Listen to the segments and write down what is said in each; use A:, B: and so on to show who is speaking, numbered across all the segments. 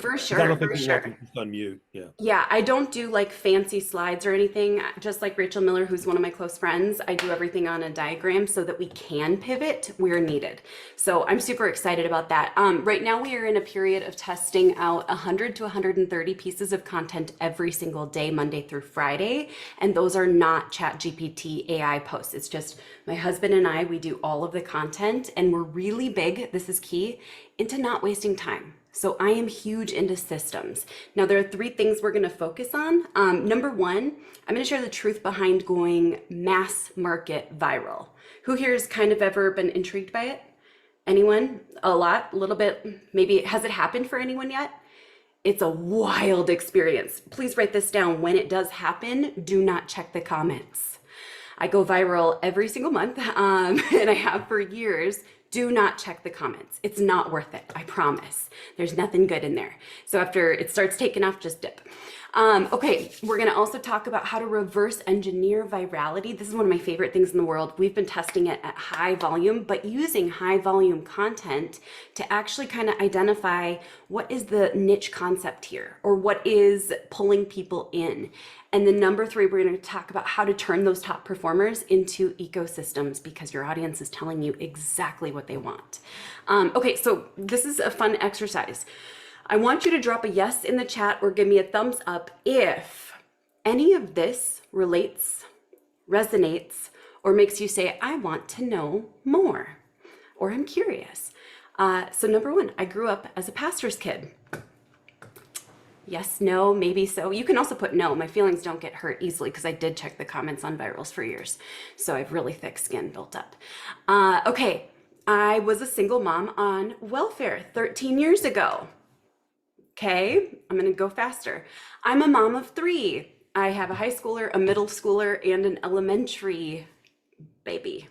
A: For
B: 'Cause I
A: sure,
B: don't think
A: for
B: we want to
A: sure.
B: just unmute. Yeah.
A: Yeah, I don't do like fancy slides or anything. Just like Rachel Miller, who's one of my close friends, I do everything on a diagram so that we can pivot where needed. So I'm super excited about that. Right now, we are in a period of testing out 100 to 130 pieces of content every single day, Monday through Friday. And those are not ChatGPT AI posts. It's just my husband and I, we do all of the content, and we're really big, this is key, into not wasting time. So I am huge into systems. Now, there are three things we're going to focus on. Number one, I'm going to share the truth behind going mass market viral. Who here has kind of ever been intrigued by it? Anyone? A lot? A little bit? Maybe has it happened for anyone yet? It's a wild experience. Please write this down. When it does happen, do not check the comments. I go viral every single month, and I have for years. Do not check the comments. It's not worth it, I promise. There's nothing good in there. So after it starts taking off, just dip. Okay, we're gonna also talk about how to reverse engineer virality. This is one of my favorite things in the world. We've been testing it at high volume, but using high volume content to actually kind of identify what is the niche concept here, or what is pulling people in. And then number three, we're going to talk about how to turn those top performers into ecosystems, because your audience is telling you exactly what they want. Okay, so this is a fun exercise. I want you to drop a yes in the chat or give me a thumbs up if any of this relates, resonates, or makes you say, I want to know more, or I'm curious. So number one, I grew up as a pastor's kid. Yes, no, maybe so. You can also put no. My feelings don't get hurt easily because I did check the comments on virals for years. So I have really thick skin built up. Okay, I was a single mom on welfare 13 years ago. Okay, I'm gonna go faster. I'm a mom of three. I have a high schooler, a middle schooler, and an elementary baby.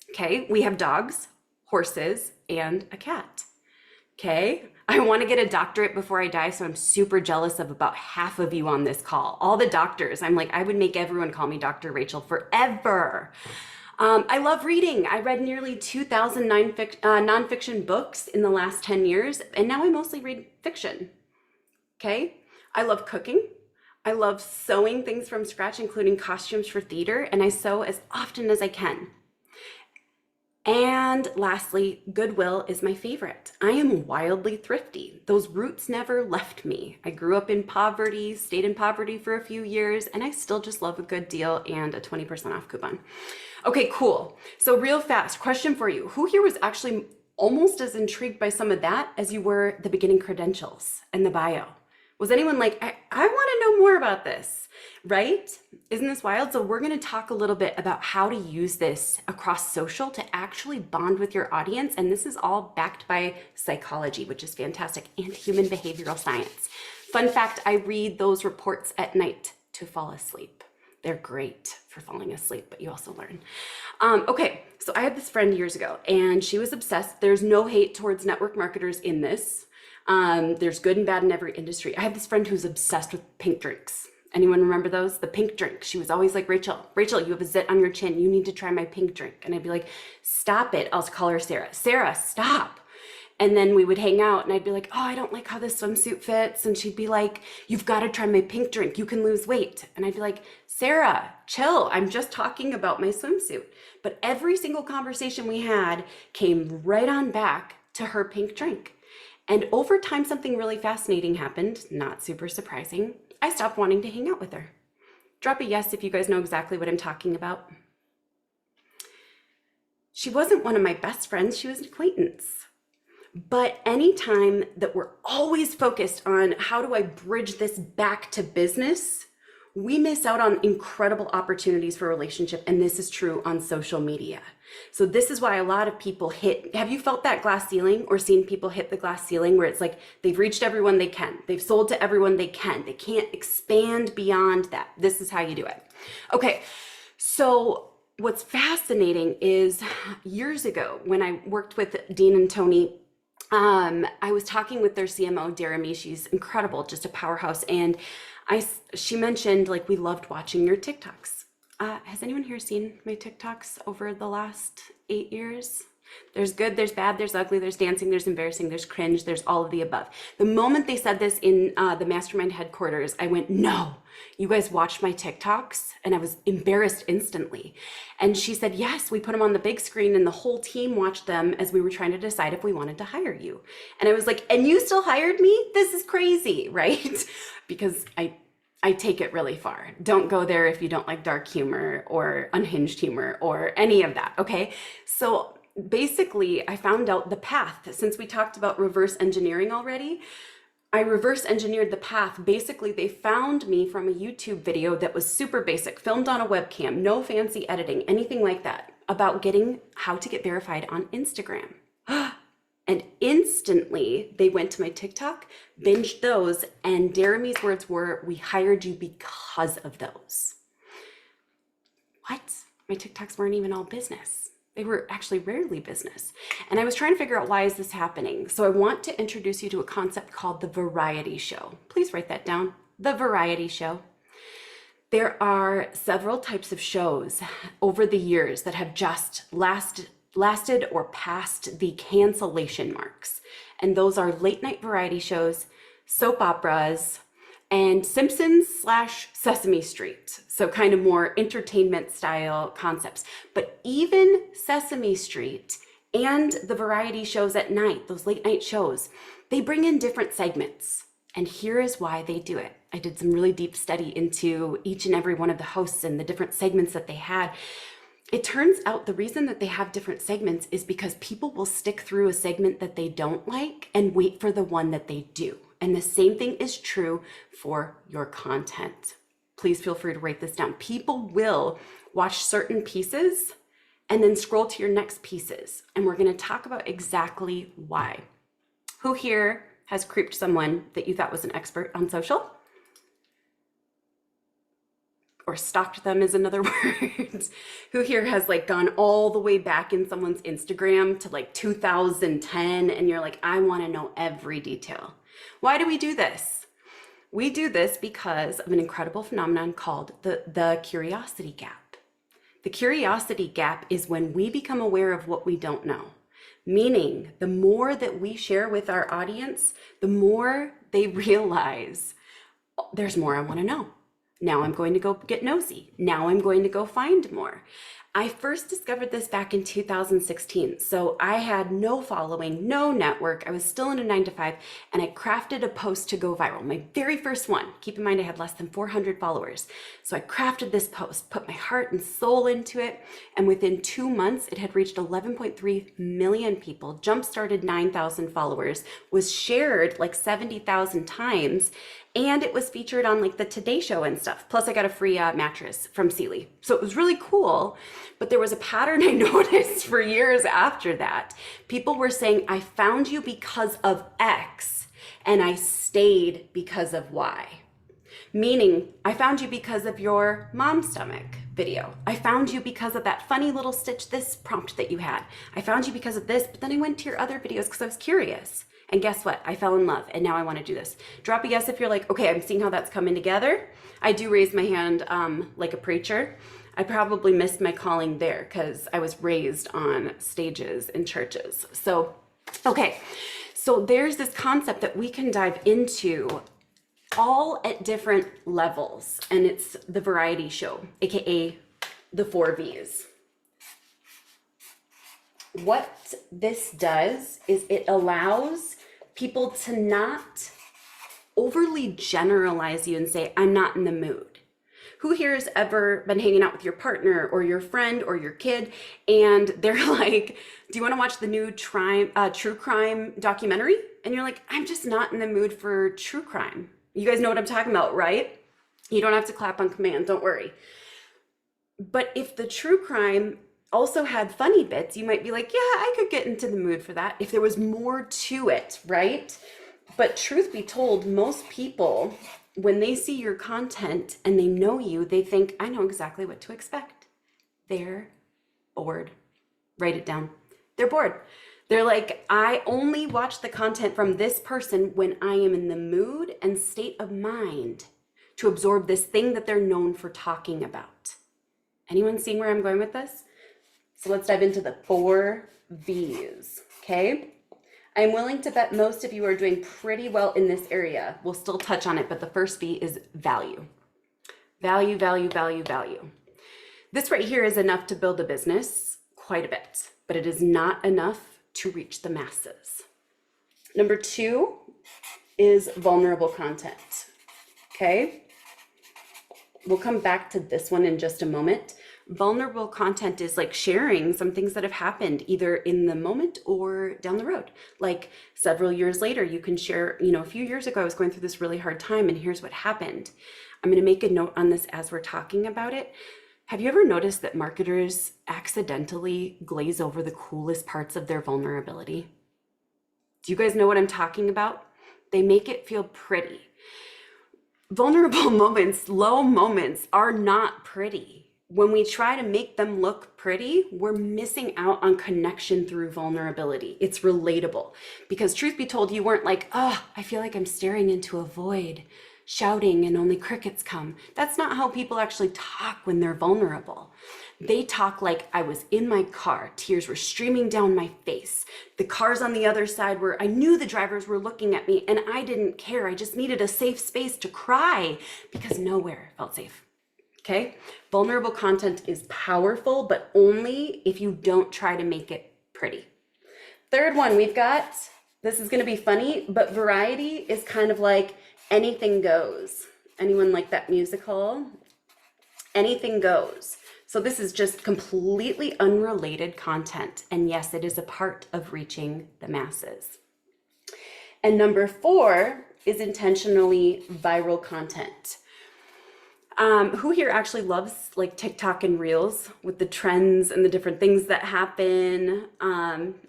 A: Okay, we have dogs, horses, and a cat. Okay, I want to get a doctorate before I die, so I'm super jealous of about half of you on this call. All the doctors, I'm like, I would make everyone call me Dr. Rachel forever. I love reading. I read nearly 2,000 nonfiction books in the last 10 years, and now I mostly read fiction. Okay, I love cooking. I love sewing things from scratch, including costumes for theater, and I sew as often as I can. And lastly, Goodwill is my favorite. I am wildly thrifty. Those roots never left me. I grew up in poverty, stayed in poverty for a few years, and I still just love a good deal and a 20% off coupon. Okay, cool. So real fast, question for you. Who here was actually almost as intrigued by some of that as you were the beginning credentials and the bio? Was anyone like, I want to know more about this, right? Isn't this wild? So we're going to talk a little bit about how to use this across social to actually bond with your audience. And this is all backed by psychology, which is fantastic, and human behavioral science. Fun fact, I read those reports at night to fall asleep. They're great for falling asleep, but you also learn. Okay, so I had this friend years ago, and she was obsessed. There's no hate towards network marketers in this. There's good and bad in every industry. I have this friend who's obsessed with pink drinks. Anyone remember those? The pink drink. She was always like, Rachel, you have a zit on your chin. You need to try my pink drink. And I'd be like, stop it. I'll call her Sarah. Sarah, stop. And then we would hang out and I'd be like, oh, I don't like how this swimsuit fits. And she'd be like, you've got to try my pink drink. You can lose weight. And I'd be like, Sarah, chill. I'm just talking about my swimsuit. But every single conversation we had came right on back to her pink drink. And over time, something really fascinating happened, not super surprising. I stopped wanting to hang out with her. Drop a yes if you guys know exactly what I'm talking about. She wasn't one of my best friends, she was an acquaintance. But anytime that we're always focused on how do I bridge this back to business, we miss out on incredible opportunities for relationship, and this is true on social media. So this is why a lot of people have you felt that glass ceiling or seen people hit the glass ceiling where it's like they've reached everyone they can, they've sold to everyone they can, they can't expand beyond that. This is how you do it. Okay, so what's fascinating is years ago when I worked with Dean and Tony, I was talking with their CMO, Jeremy. She's incredible, just a powerhouse. And she mentioned, like, we loved watching your TikToks. Has anyone here seen my TikToks over the last 8 years? There's good, there's bad, there's ugly, there's dancing, there's embarrassing, there's cringe, there's all of the above. The moment they said this in the mastermind headquarters, I went, no, you guys watched my TikToks? And I was embarrassed instantly. And she said, yes, we put them on the big screen and the whole team watched them as we were trying to decide if we wanted to hire you. And I was like, and you still hired me? This is crazy, right? Because I take it really far. Don't go there if you don't like dark humor or unhinged humor or any of that, okay? So basically, I found out the path. Since we talked about reverse engineering already, I reverse engineered the path. Basically, they found me from a YouTube video that was super basic, filmed on a webcam, no fancy editing, anything like that, about how to get verified on Instagram. And instantly, they went to my TikTok, binged those, and Jeremy's words were, we hired you because of those. What? My TikToks weren't even all business. They were actually rarely business. And I was trying to figure out, why is this happening? So I want to introduce you to a concept called the variety show. Please write that down, the variety show. There are several types of shows over the years that have just lasted or passed the cancellation marks. And those are late night variety shows, soap operas, and Simpsons/Sesame Street. So kind of more entertainment style concepts. But even Sesame Street and the variety shows at night, those late night shows, they bring in different segments. And here is why they do it. I did some really deep study into each and every one of the hosts and the different segments that they had. It turns out the reason that they have different segments is because people will stick through a segment that they don't like and wait for the one that they do. And the same thing is true for your content. Please feel free to write this down. People will watch certain pieces and then scroll to your next pieces. And we're going to talk about exactly why. Who here has creeped someone that you thought was an expert on social? Or stalked them is another word. Who here has like gone all the way back in someone's Instagram to like 2010 and you're like, I want to know every detail. Why do we do this? We do this because of an incredible phenomenon called the curiosity gap. The curiosity gap is when we become aware of what we don't know. Meaning, the more that we share with our audience, the more they realize, oh, there's more I want to know. Now I'm going to go get nosy. Now I'm going to go find more. I first discovered this back in 2016. So I had no following, no network. I was still in a 9-to-5 and I crafted a post to go viral. My very first one. Keep in mind, I had less than 400 followers. So I crafted this post, put my heart and soul into it. And within 2 months, it had reached 11.3 million people, jump-started 9,000 followers, was shared like 70,000 times. And it was featured on like the Today Show and stuff. Plus I got a free mattress from Sealy. So it was really cool. But there was a pattern I noticed for years after that. People were saying, I found you because of X and I stayed because of Y. Meaning, I found you because of your mom's stomach video. I found you because of that funny little stitch this prompt that you had. I found you because of this, but then I went to your other videos because I was curious. And guess what? I fell in love and now I want to do this. Drop a yes if you're like, okay, I'm seeing how that's coming together. I do raise my hand like a preacher. I probably missed my calling there because I was raised on stages in churches. So, okay. So there's this concept that we can dive into all at different levels. And it's the variety show, AKA the 4 V's. What this does is it allows people to not overly generalize you and say, I'm not in the mood. Who here has ever been hanging out with your partner or your friend or your kid and they're like, do you want to watch the new true crime documentary? And you're like, I'm just not in the mood for true crime. You guys know what I'm talking about, right? You don't have to clap on command, don't worry. But if the true crime also had funny bits, you might be like, yeah, I could get into the mood for that if there was more to it, right? But truth be told, most people, when they see your content and they know you, they think, I know exactly what to expect. They're bored. Write it down. They're bored. They're like, I only watch the content from this person when I am in the mood and state of mind to absorb this thing that they're known for talking about. Anyone seeing where I'm going with this? So let's dive into the 4 V's, okay? I'm willing to bet most of you are doing pretty well in this area. We'll still touch on it, but the first V is value. Value, value, value, value. This right here is enough to build a business quite a bit, but it is not enough to reach the masses. Number 2 is vulnerable content, okay? We'll come back to this one in just a moment. Vulnerable content is like sharing some things that have happened either in the moment or down the road. Like several years later, you can share, a few years ago, I was going through this really hard time and here's what happened. I'm going to make a note on this as we're talking about it. Have you ever noticed that marketers accidentally glaze over the coolest parts of their vulnerability? Do you guys know what I'm talking about? They make it feel pretty. Vulnerable moments, low moments are not pretty. When we try to make them look pretty, we're missing out on connection through vulnerability. It's relatable because truth be told, you weren't like, oh, I feel like I'm staring into a void, shouting and only crickets come. That's not how people actually talk when they're vulnerable. They talk like I was in my car, tears were streaming down my face. The cars on the other side were, I knew the drivers were looking at me and I didn't care. I just needed a safe space to cry because nowhere felt safe. Okay, vulnerable content is powerful, but only if you don't try to make it pretty. Third one we've got, this is gonna be funny, but variety is kind of like anything goes. Anyone like that musical? Anything goes. So this is just completely unrelated content. And yes, it is a part of reaching the masses. And number 4 is intentionally viral content. Who here actually loves like TikTok and Reels with the trends and the different things that happen?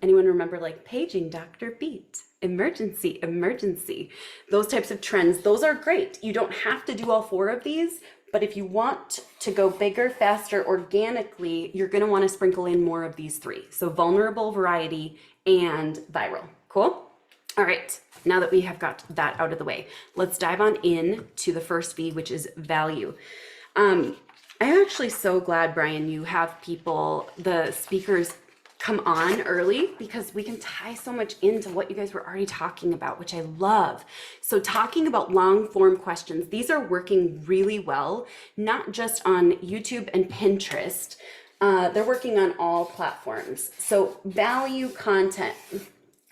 A: Anyone remember like paging Dr. Beat, emergency, emergency, those types of trends? Those are great. You don't have to do all 4 of these, but if you want to go bigger, faster, organically, you're gonna wanna sprinkle in more of these 3. So vulnerable, variety, and viral. Cool? All right, now that we have got that out of the way, let's dive on in to the first V, which is value. I'm actually so glad, Brian, you have people, the speakers come on early because we can tie so much into what you guys were already talking about, which I love. So talking about long form questions, these are working really well, not just on YouTube and Pinterest, they're working on all platforms. So value content.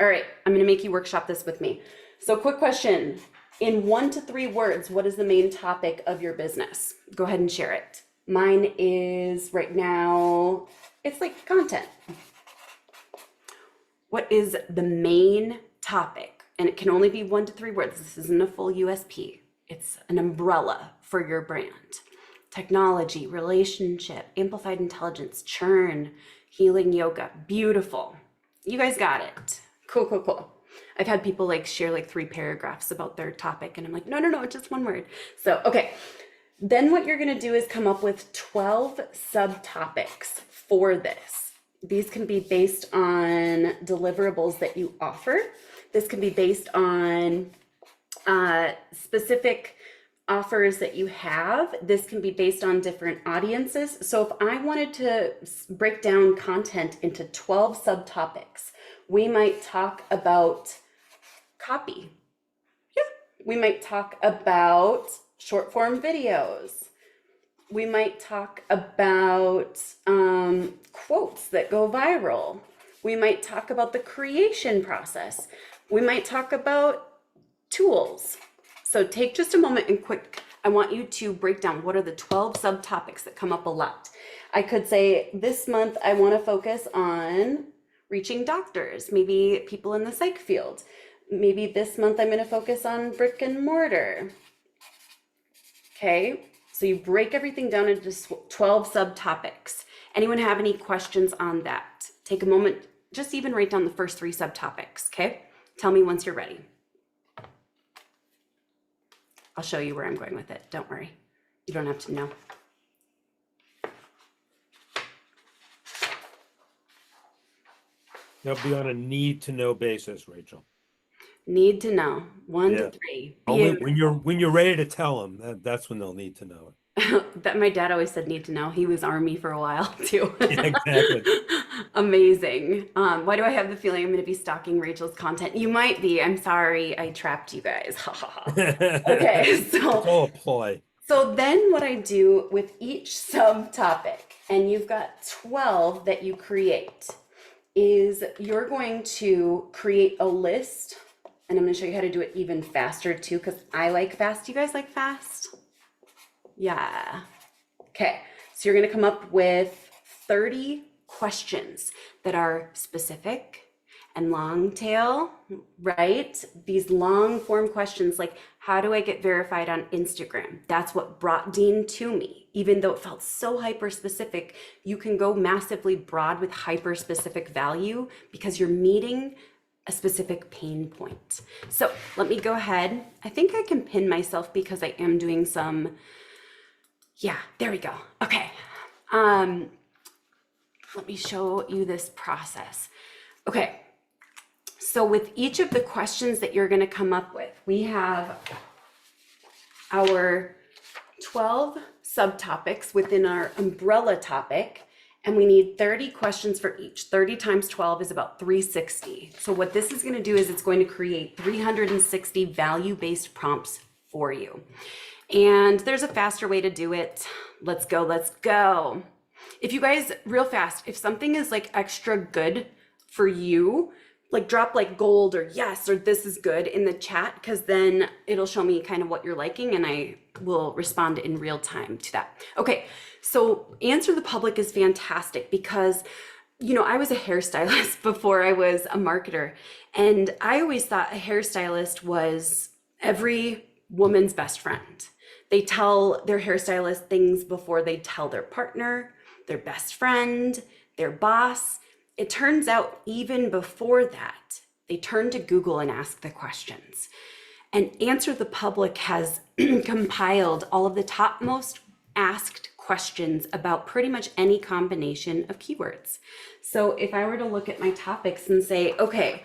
A: All right, I'm gonna make you workshop this with me. So quick question, in 1 to 3 words, what is the main topic of your business? Go ahead and share it. Mine is right now, it's like content. What is the main topic? And it can only be 1 to 3 words. This isn't a full USP. It's an umbrella for your brand. Technology, relationship, amplified intelligence, churn, healing yoga, beautiful. You guys got it. Cool, cool, cool. I've had people like share like 3 paragraphs about their topic and I'm like, no, it's just 1 word. So, okay. Then what you're gonna do is come up with 12 subtopics for this. These can be based on deliverables that you offer. This can be based on specific offers that you have. This can be based on different audiences. So if I wanted to break down content into 12 subtopics, we might talk about copy. Yeah. We might talk about short form videos. We might talk about quotes that go viral. We might talk about the creation process. We might talk about tools. So take just a moment and I want you to break down what are the 12 subtopics that come up a lot. I could say this month I want to focus on reaching doctors, maybe people in the psych field. Maybe this month I'm going to focus on brick and mortar. Okay, so you break everything down into 12 subtopics. Anyone have any questions on that? Take a moment, just even write down the first 3 subtopics, okay? Tell me once you're ready. I'll show you where I'm going with it. Don't worry. You don't have to know.
B: That'll be on a need-to-know basis, Rachel.
A: Need to know. 1 to 3.
B: Only when you're ready to tell them, that's when they'll need to know
A: That my dad always said need to know. He was Army for a while too.
B: Yeah, exactly.
A: Amazing. Why do I have the feeling I'm going to be stalking Rachel's content? You might be. I'm sorry. I trapped you guys. Ha ha ha. Okay,
B: It's all a ploy.
A: so then what I do with each subtopic, and you've got 12 that you create, is you're going to create a list, and I'm going to show you how to do it even faster too, because I like fast. You guys like fast? Yeah. Okay, so you're going to come up with 30 questions that are specific and long tail, right? These long form questions like, how do I get verified on Instagram? That's what brought Dean to me. Even though it felt so hyper specific, you can go massively broad with hyper specific value because you're meeting a specific pain point. So let me go ahead. I think I can pin myself because I am doing some, yeah, there we go. Okay. Let me show you this process. Okay. So with each of the questions that you're going to come up with, we have our 12 subtopics within our umbrella topic, and we need 30 questions for each. 30 times 12 is about 360. So what this is going to do is it's going to create 360 value-based prompts for you. And there's a faster way to do it. Let's go, let's go. If you guys, real fast, if something is like extra good for you, like drop like gold or yes or this is good in the chat, because then it'll show me kind of what you're liking and I will respond in real time to that. Okay, so answer the public is fantastic because, you know, I was a hairstylist before I was a marketer, and I always thought a hairstylist was every woman's best friend. They tell their hairstylist things before they tell their partner, their best friend, their boss. It turns out even before that, they turn to Google and ask the questions. And Answer the Public has compiled all of the topmost asked questions about pretty much any combination of keywords. So if I were to look at my topics and say, okay,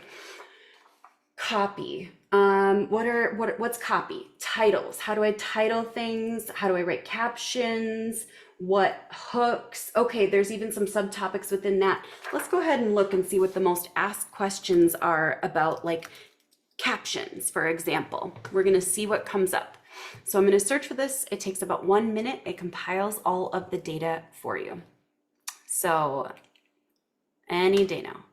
A: copy, what's copy? Titles. How do I title things? How do I write captions? What hooks? Okay, there's even some subtopics within that. Let's go ahead and look and see what the most asked questions are about, like captions, for example. We're going to see what comes up. So I'm going to search for this. It takes about 1 minute. It compiles all of the data for you. So any day now.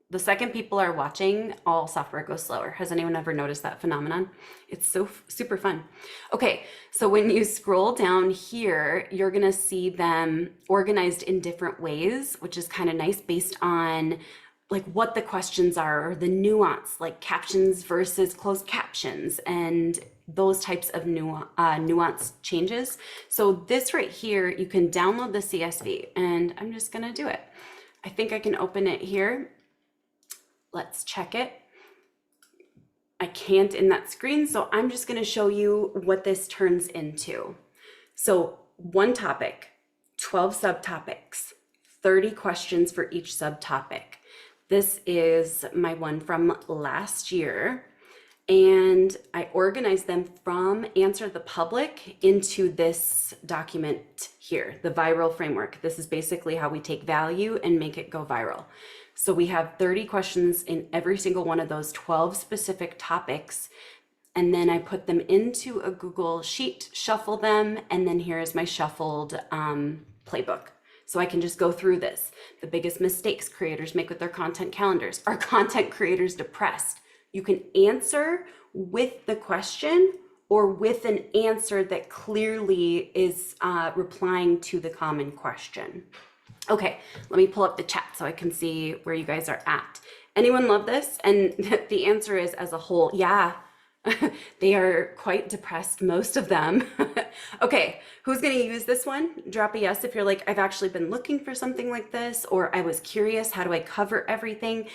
A: The second people are watching, all software goes slower. Has anyone ever noticed that phenomenon? It's so super fun. Okay, so when you scroll down here, you're gonna see them organized in different ways, which is kind of nice based on like what the questions are, or the nuance, like captions versus closed captions, and those types of nuance changes. So this right here, you can download the CSV, and I'm just gonna do it. I think I can open it here. Let's check it. I can't in that screen, so I'm just going to show you what this turns into. So one topic, 12 subtopics, 30 questions for each subtopic. This is my one from last year, and I organized them from Answer the Public into this document here, the viral framework. This is basically how we take value and make it go viral. So we have 30 questions in every single one of those 12 specific topics. And then I put them into a Google Sheet, shuffle them, and then here is my shuffled playbook. So I can just go through this. The biggest mistakes creators make with their content calendars. Are content creators depressed? You can answer with the question or with an answer that clearly is replying to the common question. Okay, let me pull up the chat so I can see where you guys are at. Anyone love this? And the answer is, as a whole, yeah, they are quite depressed, most of them. Okay, who's gonna use this one? Drop a yes if you're like, I've actually been looking for something like this, or I was curious, how do I cover everything?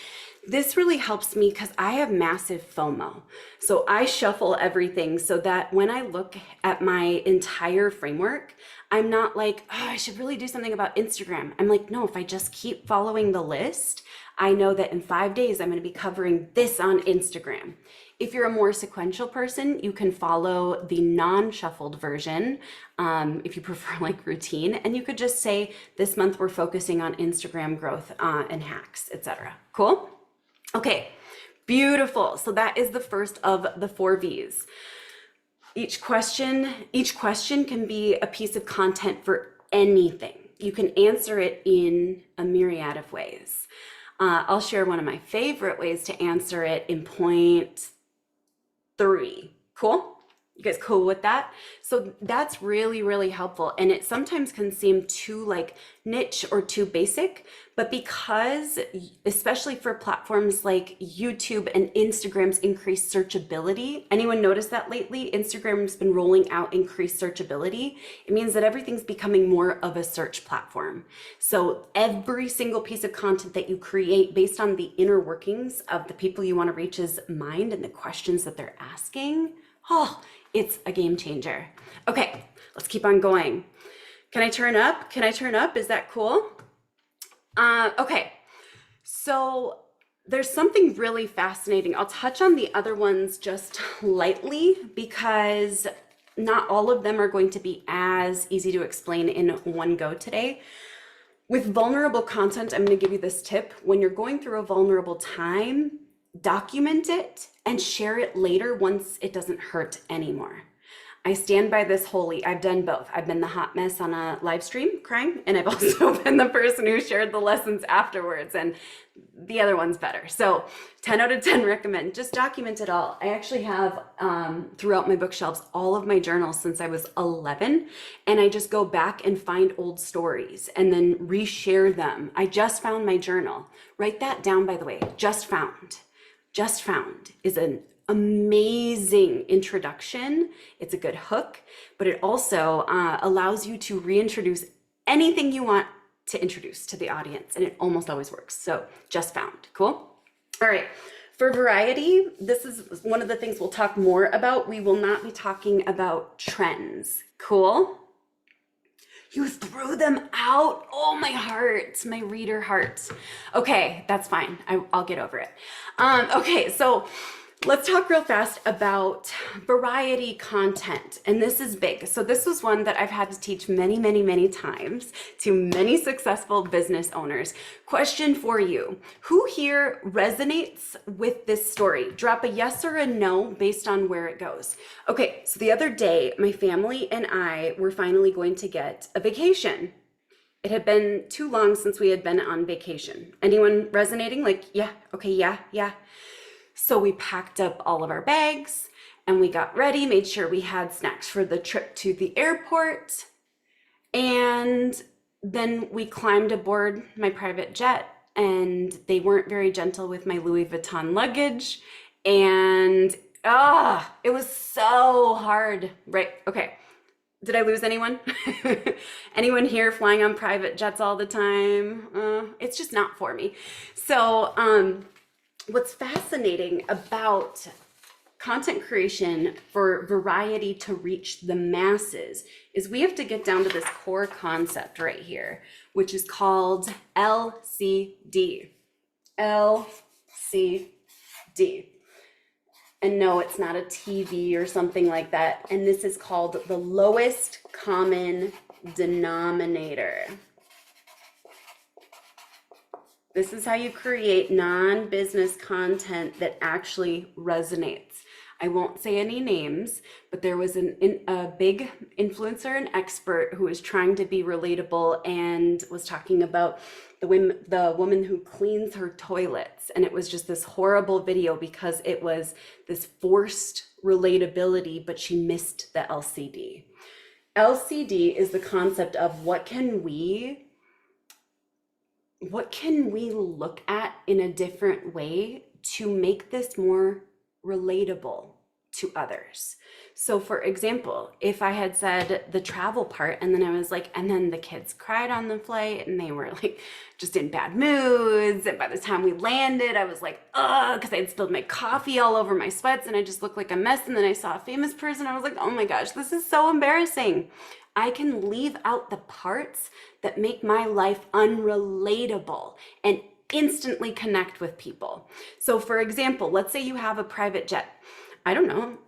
A: This really helps me because I have massive FOMO. So I shuffle everything so that when I look at my entire framework, I'm not like, oh, I should really do something about Instagram. I'm like, no, if I just keep following the list, I know that in 5 days, I'm going to be covering this on Instagram. If you're a more sequential person, you can follow the non-shuffled version, if you prefer like routine, and you could just say, this month we're focusing on Instagram growth and hacks, etc. Cool? Okay, beautiful. So that is the first of the 4 V's. Each question can be a piece of content for anything. You can answer it in a myriad of ways. I'll share one of my favorite ways to answer it in point 3. Cool? You guys cool with that? So that's really, really helpful. And it sometimes can seem too like niche or too basic, but because, especially for platforms like YouTube and Instagram's increased searchability, anyone noticed that lately? Instagram's been rolling out increased searchability. It means that everything's becoming more of a search platform. So every single piece of content that you create based on the inner workings of the people you want to reach's mind and the questions that they're asking, it's a game changer. Okay, let's keep on going. Can I turn up? Can I turn up? Is that cool? Okay, so there's something really fascinating. I'll touch on the other ones just lightly because not all of them are going to be as easy to explain in one go today. With vulnerable content, I'm going to give you this tip. When you're going through a vulnerable time, document it and share it later once it doesn't hurt anymore. I stand by this wholly. I've done both. I've been the hot mess on a live stream crying, and I've also been the person who shared the lessons afterwards, and the other one's better. So 10 out of 10 recommend. Just document it all. I actually have throughout my bookshelves all of my journals since I was 11, and I just go back and find old stories and then reshare them. I just found my journal. Write that down, by the way. Just found. Just found is an amazing introduction. It's a good hook, but it also allows you to reintroduce anything you want to introduce to the audience, and it almost always works. So just found. Cool? All right. For variety, this is one of the things we'll talk more about. We will not be talking about trends. Cool? You threw them out. Oh, my heart, my reader heart. Okay, that's fine. I'll get over it. Okay, so let's talk real fast about variety content. And this is big. So this was one that I've had to teach many, many, many times to many successful business owners. Question for you. Who here resonates with this story? Drop a yes or a no based on where it goes. Okay, so the other day, my family and I were finally going to get a vacation. It had been too long since we had been on vacation. Anyone resonating? Like, yeah, okay, yeah. So we packed up all of our bags and we got ready, made sure we had snacks for the trip to the airport. And then we climbed aboard my private jet, and they weren't very gentle with my Louis Vuitton luggage. And it was so hard, right? Okay. Did I lose anyone? Anyone here flying on private jets all the time? It's just not for me. So, what's fascinating about content creation for variety to reach the masses is we have to get down to this core concept right here, which is called LCD. LCD. And no, it's not a TV or something like that. And this is called the lowest common denominator. This is how you create non-business content that actually resonates. I won't say any names, but there was a big influencer and expert who was trying to be relatable and was talking about the woman who cleans her toilets. And it was just this horrible video because it was this forced relatability, but she missed the LCD. LCD is the concept of what can we look at in a different way to make this more relatable to others. So for example, if I had said the travel part and then I was like, and then the kids cried on the flight and they were like just in bad moods. And by the time we landed, I was like, because I had spilled my coffee all over my sweats and I just looked like a mess. And then I saw a famous person. I was like, oh my gosh, this is so embarrassing. I can leave out the parts that make my life unrelatable. And instantly connect with people. So for example, let's say you have a private jet. I don't know,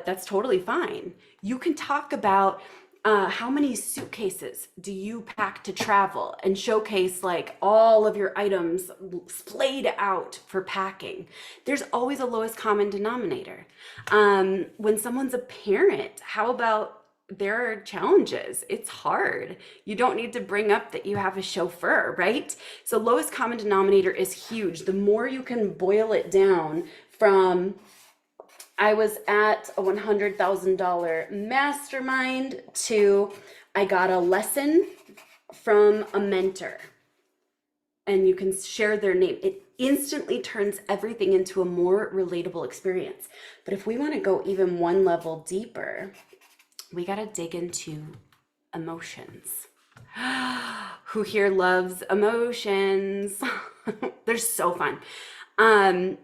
A: that's totally fine. You can talk about how many suitcases do you pack to travel and showcase like all of your items splayed out for packing. There's always a lowest common denominator. When someone's a parent, how about there are challenges. It's hard. You don't need to bring up that you have a chauffeur, right? So lowest common denominator is huge. The more you can boil it down from, I was at a $100,000 mastermind to I got a lesson from a mentor, and you can share their name. It instantly turns everything into a more relatable experience. But if we want to go even one level deeper, we got to dig into emotions. Who here loves emotions? They're so fun.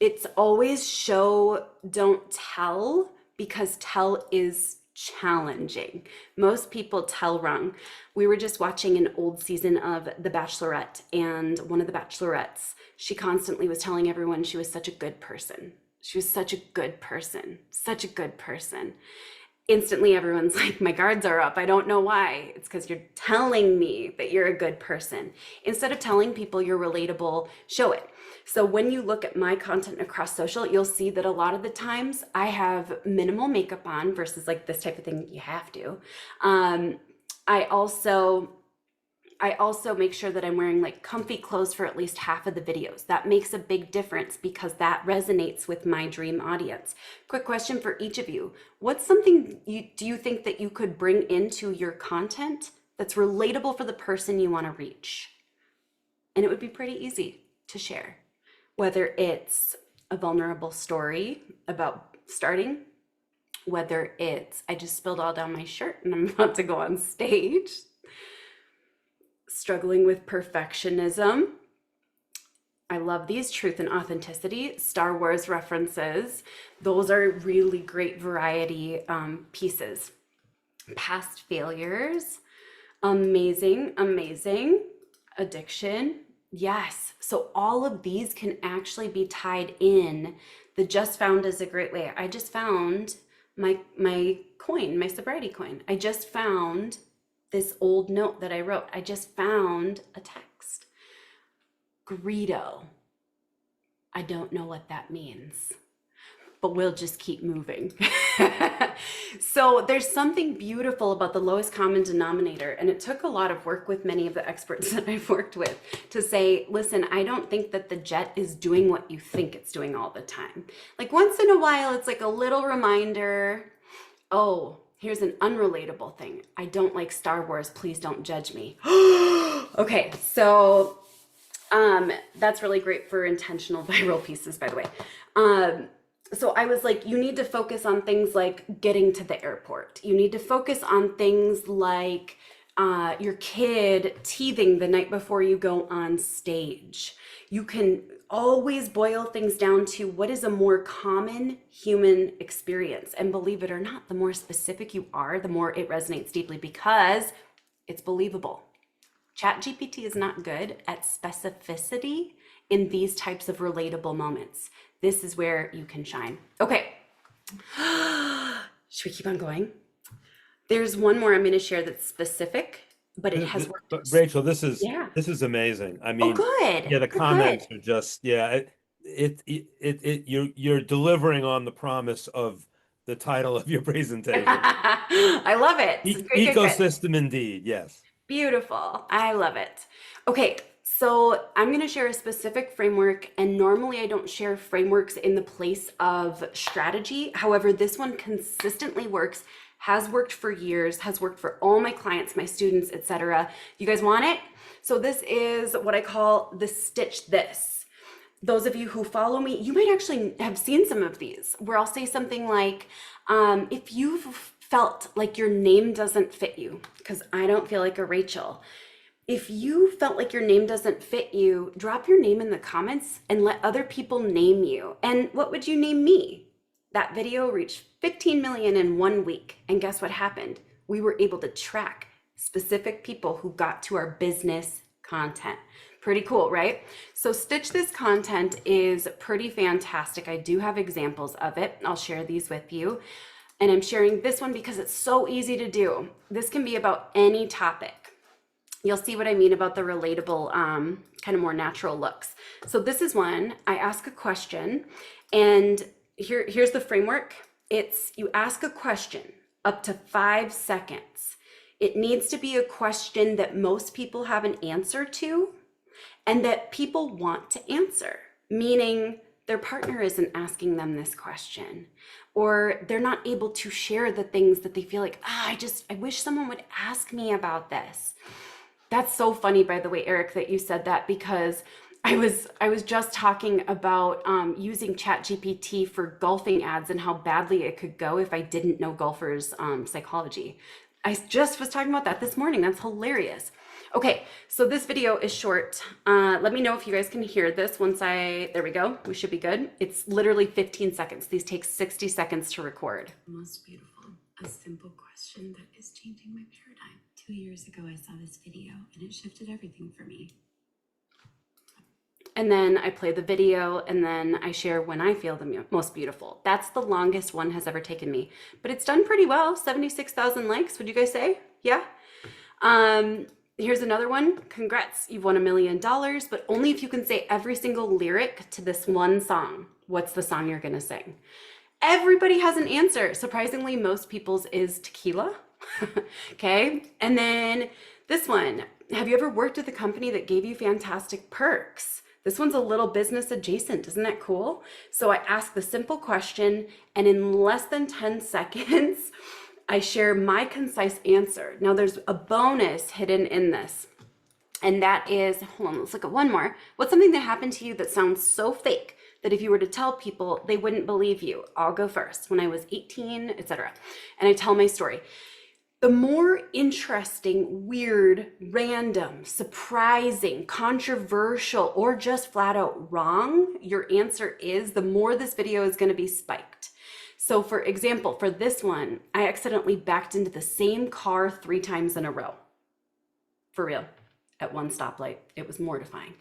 A: It's always show, don't tell, because tell is challenging. Most people tell wrong. We were just watching an old season of The Bachelorette, and one of the bachelorettes, she constantly was telling everyone she was such a good person. She was such a good person, such a good person. Instantly, everyone's like, my guards are up. I don't know why. It's because you're telling me that you're a good person. Instead of telling people you're relatable, show it. So when you look at my content across social, you'll see that a lot of the times I have minimal makeup on versus like this type of thing you have to. I also make sure that I'm wearing like comfy clothes for at least half of the videos. That makes a big difference because that resonates with my dream audience. Quick question for each of you. What's something do you think that you could bring into your content that's relatable for the person you want to reach? And it would be pretty easy to share. Whether it's a vulnerable story about starting, whether it's I just spilled all down my shirt and I'm about to go on stage, struggling with perfectionism. I love these, truth and authenticity, Star Wars references. Those are really great variety pieces. Past failures, amazing, amazing. Addiction, yes. So all of these can actually be tied in. The just found is a great way. I just found my coin, my sobriety coin. I just found this old note that I wrote. I just found a text. Greedo. I don't know what that means, but we'll just keep moving. So there's something beautiful about the lowest common denominator. And it took a lot of work with many of the experts that I've worked with to say, listen, I don't think that the jet is doing what you think it's doing all the time. Like once in a while, it's like a little reminder, oh, here's an unrelatable thing. I don't like Star Wars. Please don't judge me. Okay, so that's really great for intentional viral pieces, by the way. So I was like, you need to focus on things like getting to the airport. You need to focus on things like your kid teething the night before you go on stage. You can always boil things down to what is a more common human experience. And believe it or not, the more specific you are, the more it resonates deeply because it's believable. ChatGPT is not good at specificity in these types of relatable moments. This is where you can shine. Okay. Should we keep on going? There's one more I'm going to share that's specific, but it has worked.
B: But Rachel, this is
A: Yeah.
B: amazing. I
A: Oh,
B: mean,
A: good.
B: yeah, the
A: Good,
B: comments
A: good.
B: are just, yeah, you're delivering on the promise of the title of your presentation.
A: I love it. Good, good, good.
B: Ecosystem indeed, yes.
A: Beautiful. I love it. Okay, so I'm going to share a specific framework, and normally I don't share frameworks in the place of strategy. However, this one consistently works, has worked for years, has worked for all my clients, my students, etc. You guys want it? So this is what I call the stitch this. Those of you who follow me, you might actually have seen some of these where I'll say something like, if you've felt like your name doesn't fit you, because I don't feel like a Rachel. If you felt like your name doesn't fit you, drop your name in the comments and let other people name you. And what would you name me? That video reached 15 million in 1 week. And guess what happened? We were able to track specific people who got to our business content. Pretty cool, right? So Stitch This Content is pretty fantastic. I do have examples of it. I'll share these with you. And I'm sharing this one because it's so easy to do. This can be about any topic. You'll see what I mean about the relatable, kind of more natural looks. So this is one, I ask a question, and here's the framework. It's you ask a question up to 5 seconds. It needs to be a question that most people have an answer to and that people want to answer, meaning their partner isn't asking them this question, or they're not able to share the things that they feel like, I wish someone would ask me about this. That's so funny, by the way, Eric, that you said that, because I was just talking about using ChatGPT for golfing ads and how badly it could go if I didn't know golfers' psychology. I just was talking about that this morning. That's hilarious. Okay, so this video is short. Let me know if you guys can hear this there we go. We should be good. It's literally 15 seconds. These take 60 seconds to record. Most beautiful, a simple question that is changing my paradigm. 2 years ago, I saw this video and it shifted everything for me. And then I play the video and then I share when I feel the most beautiful. That's the longest one has ever taken me, but it's done pretty well. 76,000 likes, would you guys say? Yeah. Here's another one. Congrats, you've won $1 million, but only if you can say every single lyric to this one song. What's the song you're gonna sing? Everybody has an answer. Surprisingly, most people's is Tequila. Okay, and then this one. Have you ever worked with a company that gave you fantastic perks? This one's a little business adjacent. Isn't that cool? So I ask the simple question, and in less than 10 seconds, I share my concise answer. Now there's a bonus hidden in this, and that is, hold on, let's look at one more. What's something that happened to you that sounds so fake that if you were to tell people, they wouldn't believe you? I'll go first. When I was 18, etc. And I tell my story. The more interesting, weird, random, surprising, controversial, or just flat out wrong your answer is, the more this video is going to be spiked. So for example, for this one, I accidentally backed into the same car 3 times in a row. For real, at one stoplight. It was mortifying.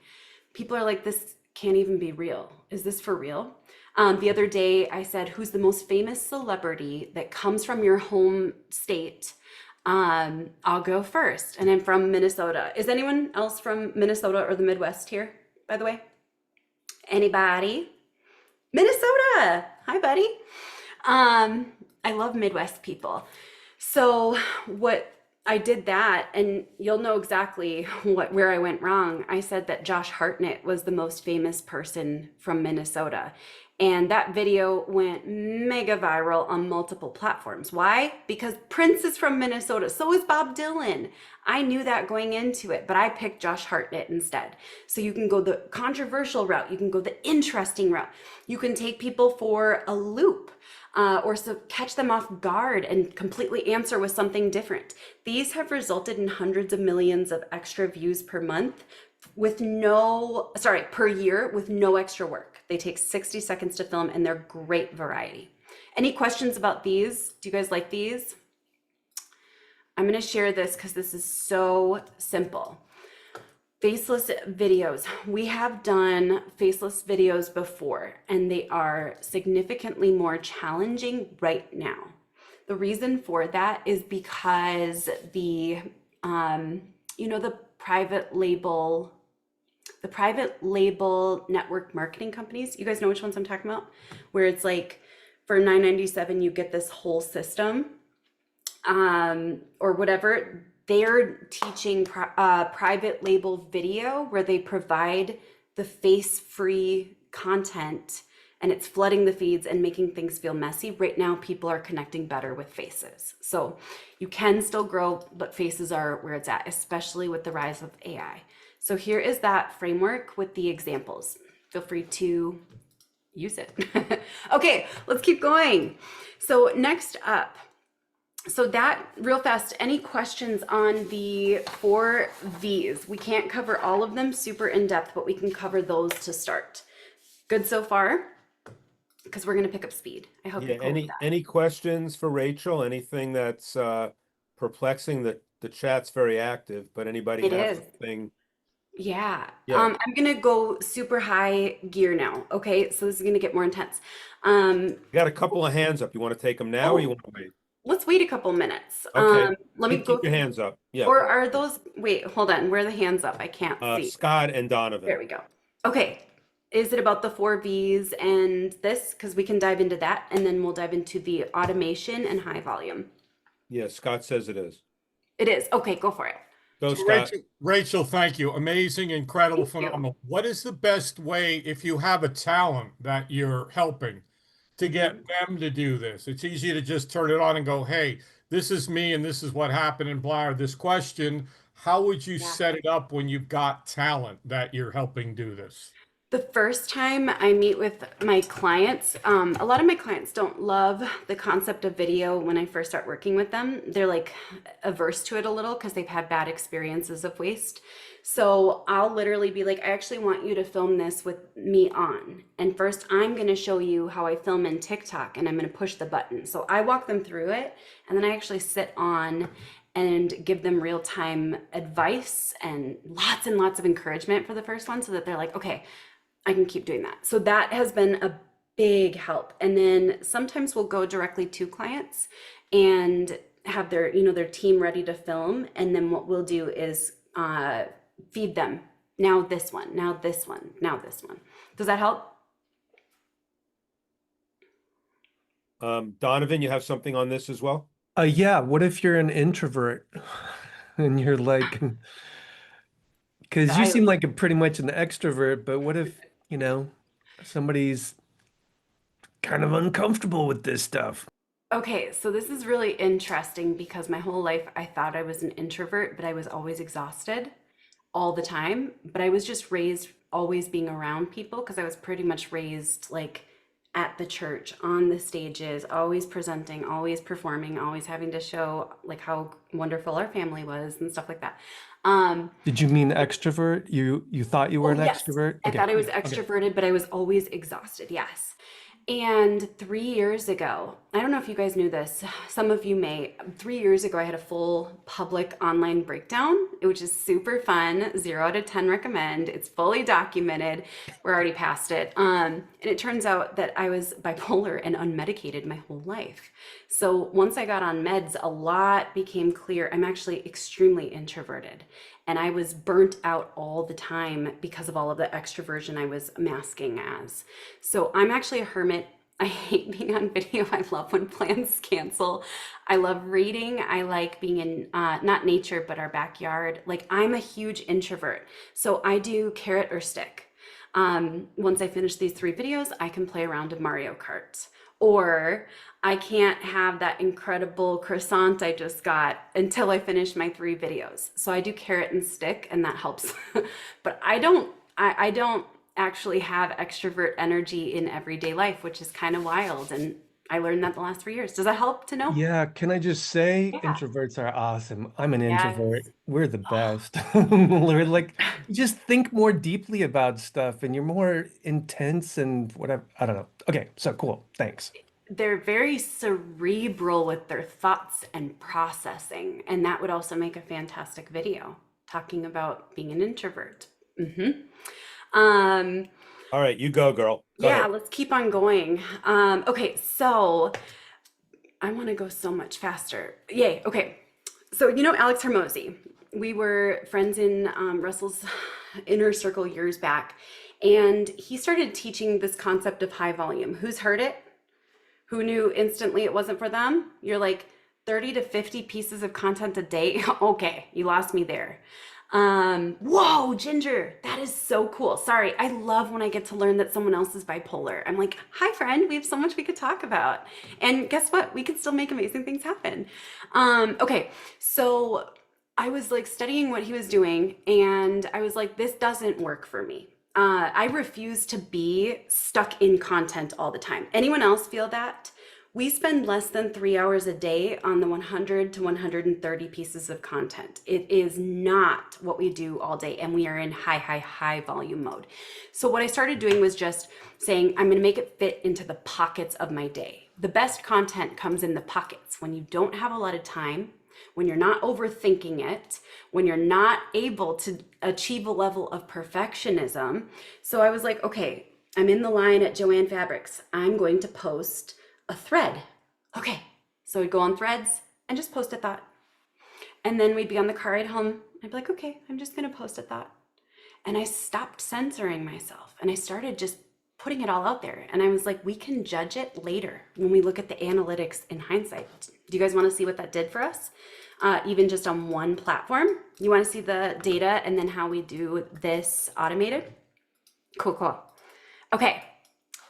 A: People are like, this can't even be real. Is this for real? The other day I said, who's the most famous celebrity that comes from your home state? I'll go first, and I'm from Minnesota. Is anyone else from Minnesota or the Midwest here, by the way? Anybody? Minnesota! Hi, buddy. I love Midwest people. So what I did that, and you'll know exactly where I went wrong. I said that Josh Hartnett was the most famous person from Minnesota. And that video went mega viral on multiple platforms. Why? Because Prince is from Minnesota. So is Bob Dylan. I knew that going into it, but I picked Josh Hartnett instead. So you can go the controversial route. You can go the interesting route. You can take people for a loop. Or so catch them off guard and completely answer with something different. These have resulted in hundreds of millions of extra views per month per year with no extra work. They take 60 seconds to film and they're great variety. Any questions about these? Do you guys like these? I'm gonna share this because this is so simple. Faceless videos. We have done faceless videos before, and they are significantly more challenging right now. The reason for that is because the private label network marketing companies, you guys know which ones I'm talking about, where it's like for $9.97 you get this whole system, or whatever. They're teaching private label video where they provide the face-free content, and it's flooding the feeds and making things feel messy. Right now, people are connecting better with faces. So you can still grow, but faces are where it's at, especially with the rise of AI. So here is that framework with the examples. Feel free to use it. Okay, let's keep going. So next up, so that real fast, any questions on the 4 V's? We can't cover all of them super in depth, but we can cover those to start. Good so far? Because we're going to pick up speed. I hope you're cool with that.
B: Any questions for Rachel? Anything that's perplexing? The chat's very active, but anybody have something
A: Yeah.
B: Yeah.
A: I'm gonna go super high gear now. Okay, so this is gonna get more intense. Um,
B: You got a couple of hands up. You want to take them now or you
A: oh,
B: want to wait?
A: let's wait a couple minutes.
B: Okay.
A: Let me
B: Keep
A: go
B: your
A: through,
B: hands up. Yeah.
A: or are those, wait, hold on. Where are the hands up? I can't see.
B: Scott and Donovan.
A: There we go. Okay. Is it about the four V's and this? Because we can dive into that and then we'll dive into the automation and high volume.
B: Yeah, Scott says it is.
A: It is. Okay, go for it.
B: Go,
C: So
B: Scott.
C: Rachel, thank you. Amazing, incredible,
A: Thank you.
C: phenomenal. What is the best way if you have a talent that you're helping to get them to do this? It's easy to just turn it on and go, hey, this is me and this is what happened and blah, or this question. How would you
A: Yeah.
C: set it up when you've got talent that you're helping do this?
A: The first time I meet with my clients, a lot of my clients don't love the concept of video when I first start working with them. They're like averse to it a little because they've had bad experiences of waste. So I'll literally be like, I actually want you to film this with me on. And first, I'm going to show you how I film in TikTok and I'm going to push the button. So I walk them through it and then I actually sit on and give them real time advice and lots of encouragement for the first one so that they're like, okay, I can keep doing that. So that has been a big help. And then sometimes we'll go directly to clients and have their, their team ready to film. And then what we'll do is feed them. Now this one, now this one, now this one. Does that help?
B: Donovan, you have something on this as well?
D: Yeah, what if you're an introvert and you're like, because you
A: I,
D: seem like a pretty much an extrovert, but what if, somebody's kind of uncomfortable with this stuff?
A: okay, so this is really interesting because my whole life I thought I was an introvert, but I was always exhausted all the time. But I was just raised always being around people because I was pretty much raised like at the church, on the stages, always presenting, always performing, always having to show like how wonderful our family was and stuff like that. Um,
D: Did you mean extrovert? You thought you were
A: oh
D: an
A: yes,
D: extrovert?
A: I
D: Okay,
A: thought I was
D: okay.
A: extroverted, but I was always exhausted. Yes. And 3 years ago, I don't know if you guys knew this, some of you may. 3 years ago, I had a full public online breakdown, which is super fun. 0 out of 10 recommend. It's fully documented. We're already past it. And it turns out that I was bipolar and unmedicated my whole life. So once I got on meds, a lot became clear. I'm actually extremely introverted. And I was burnt out all the time because of all of the extroversion I was masking as. So I'm actually a hermit. I hate being on video. I love when plans cancel. I love reading. I like being in not nature, but our backyard. Like I'm a huge introvert. So I do carrot or stick. Once I finish these 3 videos, I can play a round of Mario Kart. Or I can't have that incredible croissant I just got until I finish my 3 videos. So I do carrot and stick, and that helps. But I don't actually have extrovert energy in everyday life, which is kind of wild. And I learned that the last 3 years. Does that help to know?
D: Yeah, can I just say
A: Yeah.
D: introverts are awesome. I'm an introvert.
A: Yes.
D: We're the best. We're like, you just think more deeply about stuff and you're more intense and whatever. I don't know. Okay, so cool. Thanks.
A: They're very cerebral with their thoughts and processing. And that would also make a fantastic video talking about being an introvert. Um,
B: All right, you go, girl. Go
A: yeah,
B: ahead.
A: let's keep on going. Okay, so I want to go so much faster. Yay. Okay. So, Alex Hermosi. We were friends in Russell's inner circle years back, and he started teaching this concept of high volume. Who's heard it? Who knew instantly it wasn't for them? You're like 30 to 50 pieces of content a day. Okay, you lost me there. Whoa, Ginger, that is so cool. Sorry, I love when I get to learn that someone else is bipolar. I'm like, hi, friend, we have so much we could talk about. And guess what? We could still make amazing things happen. Okay, so I was like studying what he was doing, and I was like, this doesn't work for me. I refuse to be stuck in content all the time. Anyone else feel that? We spend less than 3 hours a day on the 100 to 130 pieces of content. It is not what we do all day, and we are in high volume mode. So what I started doing was just saying, I'm gonna make it fit into the pockets of my day. The best content comes in the pockets when you don't have a lot of time when you're not overthinking it, when you're not able to achieve a level of perfectionism. So I was like, okay, I'm in the line at Joann Fabrics. I'm going to post a thread. Okay, so I'd go on Threads and just post a thought. And then we'd be on the car ride home. I'd be like, okay, I'm just gonna post a thought. And I stopped censoring myself and I started just putting it all out there. And I was like, we can judge it later when we look at the analytics in hindsight. Do you guys want to see what that did for us? Even just on one platform. You want to see the data and then how we do this automated? Cool, cool. Okay,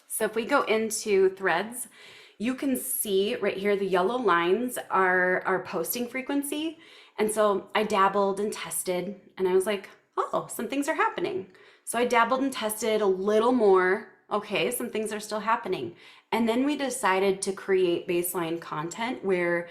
A: so if we go into Threads, you can see right here, the yellow lines are our posting frequency. And so I dabbled and tested and I was like, oh, some things are happening. So I dabbled and tested a little more. Okay, some things are still happening. And then we decided to create baseline content where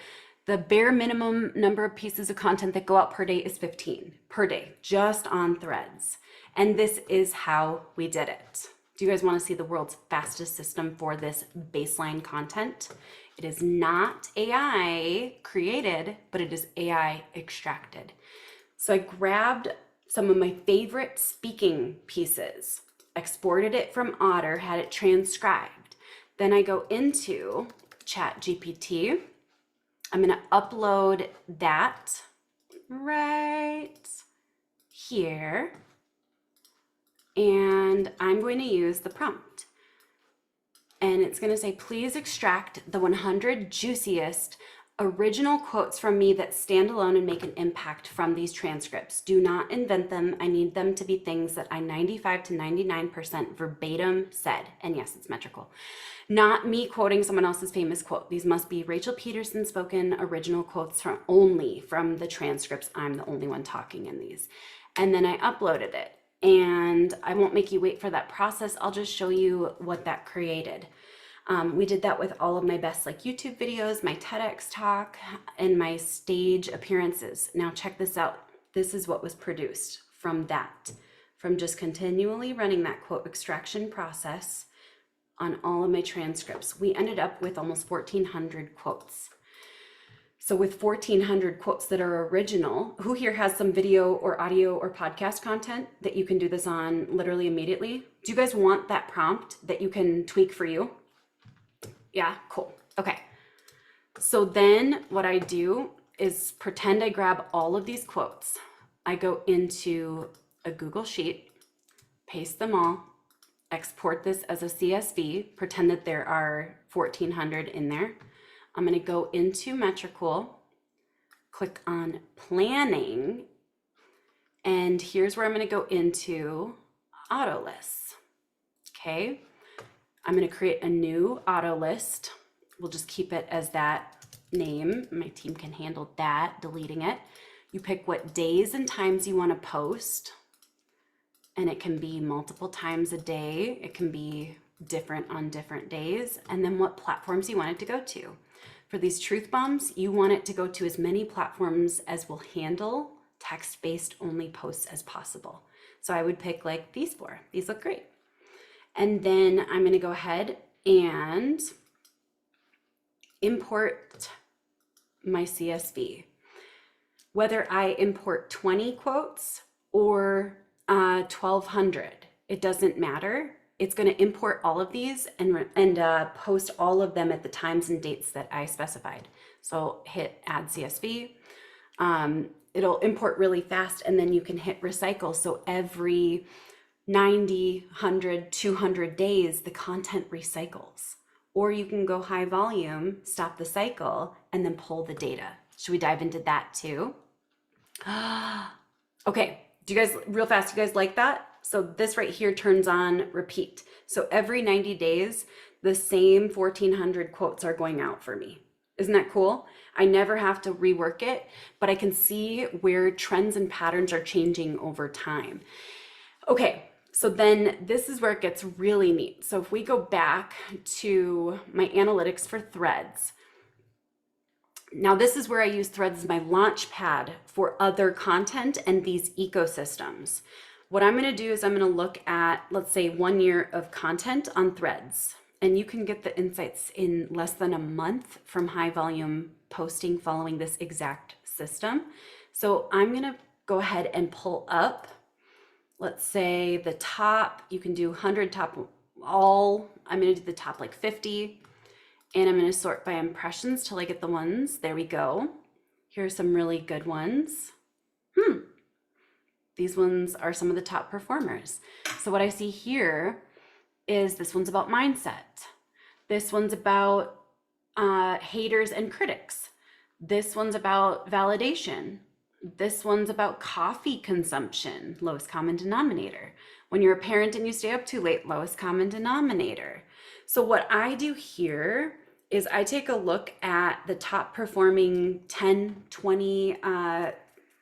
A: the bare minimum number of pieces of content that go out per day is 15 per day, just on Threads. And this is how we did it. Do you guys want to see the world's fastest system for this baseline content? It is not AI created, but it is AI extracted. So I grabbed some of my favorite speaking pieces, exported it from Otter, had it transcribed. Then I go into ChatGPT. I'm going to upload that right here. And I'm going to use the prompt. And it's going to say, please extract the 100 juiciest original quotes from me that stand alone and make an impact from these transcripts. Do not invent them. I need them to be things that I 95 to 99% verbatim said. And yes, it's metrical. Not me quoting someone else's famous quote. These must be Rachel Pedersen spoken original quotes from the transcripts. I'm the only one talking in these. And then I uploaded it. And I won't make you wait for that process. I'll just show you what that created. We did that with all of my best YouTube videos, my TEDx talk, and my stage appearances. Now check this out. This is what was produced from that, from just continually running that quote extraction process on all of my transcripts. We ended up with almost 1,400 quotes. So with 1,400 quotes that are original, who here has some video or audio or podcast content that you can do this on literally immediately? Do you guys want that prompt that you can tweak for you? Yeah, cool. Okay. So then what I do is pretend I grab all of these quotes. I go into a Google Sheet, paste them all, export this as a CSV, pretend that there are 1,400 in there. I'm going to go into Metricool, click on planning, and here's where I'm going to go into auto lists. Okay. I'm going to create a new auto list. We'll just keep it as that name. My team can handle that, deleting it. You pick what days and times you want to post, and it can be multiple times a day. It can be different on different days, and then what platforms you want it to go to. For these truth bombs, you want it to go to as many platforms as will handle text-based only posts as possible. So I would pick like these four. These look great. And then I'm going to go ahead and import my CSV. Whether I import 20 quotes or 1,200, it doesn't matter. It's going to import all of these and post all of them at the times and dates that I specified. So hit add CSV. It'll import really fast, and then you can hit recycle. So every 90, 100, 200 days, the content recycles. Or you can go high volume, stop the cycle, and then pull the data. Should we dive into that too? Okay, do you guys, real fast, you guys like that? So this right here turns on repeat. So every 90 days, the same 1,400 quotes are going out for me. Isn't that cool? I never have to rework it, but I can see where trends and patterns are changing over time. Okay. So then this is where it gets really neat. So if we go back to my analytics for Threads, now this is where I use Threads as my launch pad for other content and these ecosystems. What I'm going to do is I'm going to look at, let's say, 1 year of content on Threads, and you can get the insights in less than a month from high volume posting following this exact system. So I'm gonna go ahead and pull up, let's say the top, you can do 100 top all, I'm gonna do the top like 50, and I'm gonna sort by impressions till I get the ones, there we go. Here's some really good ones. These ones are some of the top performers. So what I see here is this one's about mindset. This one's about haters and critics. This one's about validation. This one's about coffee consumption, lowest common denominator. When you're a parent and you stay up too late, lowest common denominator. So what I do here is I take a look at the top performing 10, 20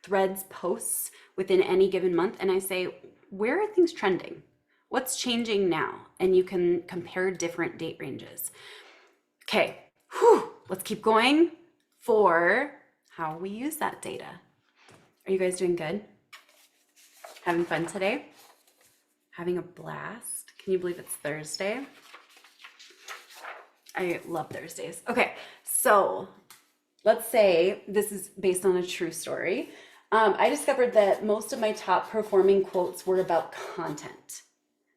A: threads posts within any given month, and I say, where are things trending? What's changing now? And you can compare different date ranges. Okay, let's keep going for how we use that data. Are you guys doing good? Having fun today? Having a blast? Can you believe it's Thursday? I love Thursdays. Okay, so let's say this is based on a true story. I discovered that most of my top performing quotes were about content,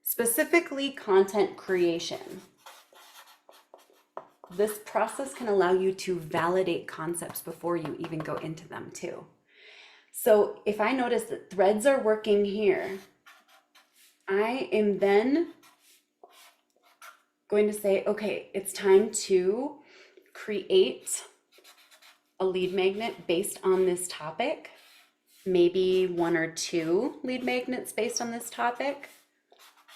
A: specifically content creation. This process can allow you to validate concepts before you even go into them too. So if I notice that threads are working here, I am then going to say, okay, it's time to create a lead magnet based on this topic. Maybe 1 or 2 lead magnets based on this topic.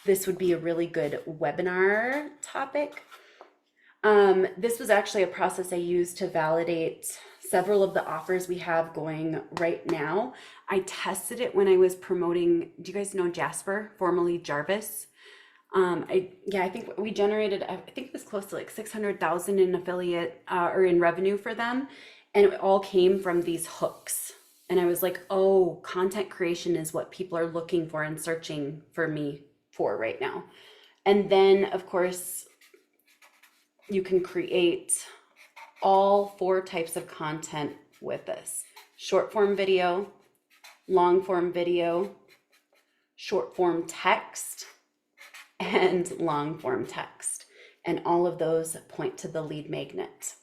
A: This would be a really good webinar topic. This was actually a process I used to validate several of the offers we have going right now. I tested it when I was promoting, do you guys know Jasper, formerly Jarvis? I think we generated, I think it was close to like 600,000 in affiliate or in revenue for them. And it all came from these hooks. And I was like, oh, content creation is what people are looking for and searching for me for right now. And then of course, you can create all 4 types of content with this: short form video, long form video, short form text, and long form text. And all of those point to the lead magnet